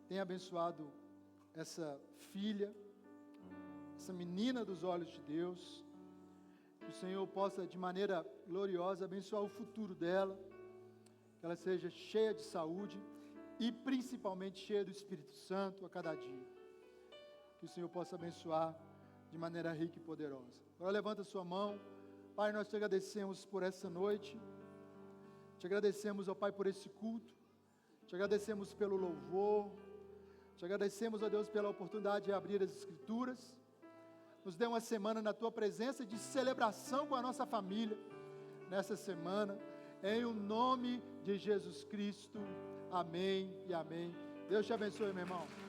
tem abençoado essa filha, essa menina dos olhos de Deus. Que o Senhor possa, de maneira gloriosa, abençoar o futuro dela. que ela seja cheia de saúde e principalmente cheia do Espírito Santo a cada dia. Que o Senhor possa abençoar de maneira rica e poderosa. Agora levanta a sua mão. Pai, nós te agradecemos por essa noite. Te agradecemos, ó Pai, por esse culto. Te agradecemos pelo louvor. Te agradecemos, ó Deus, pela oportunidade de abrir as Escrituras. Nos dê uma semana na Tua presença de celebração com a nossa família. Nessa semana, em o nome de Jesus Cristo. Amém e amém. Deus te abençoe, meu irmão.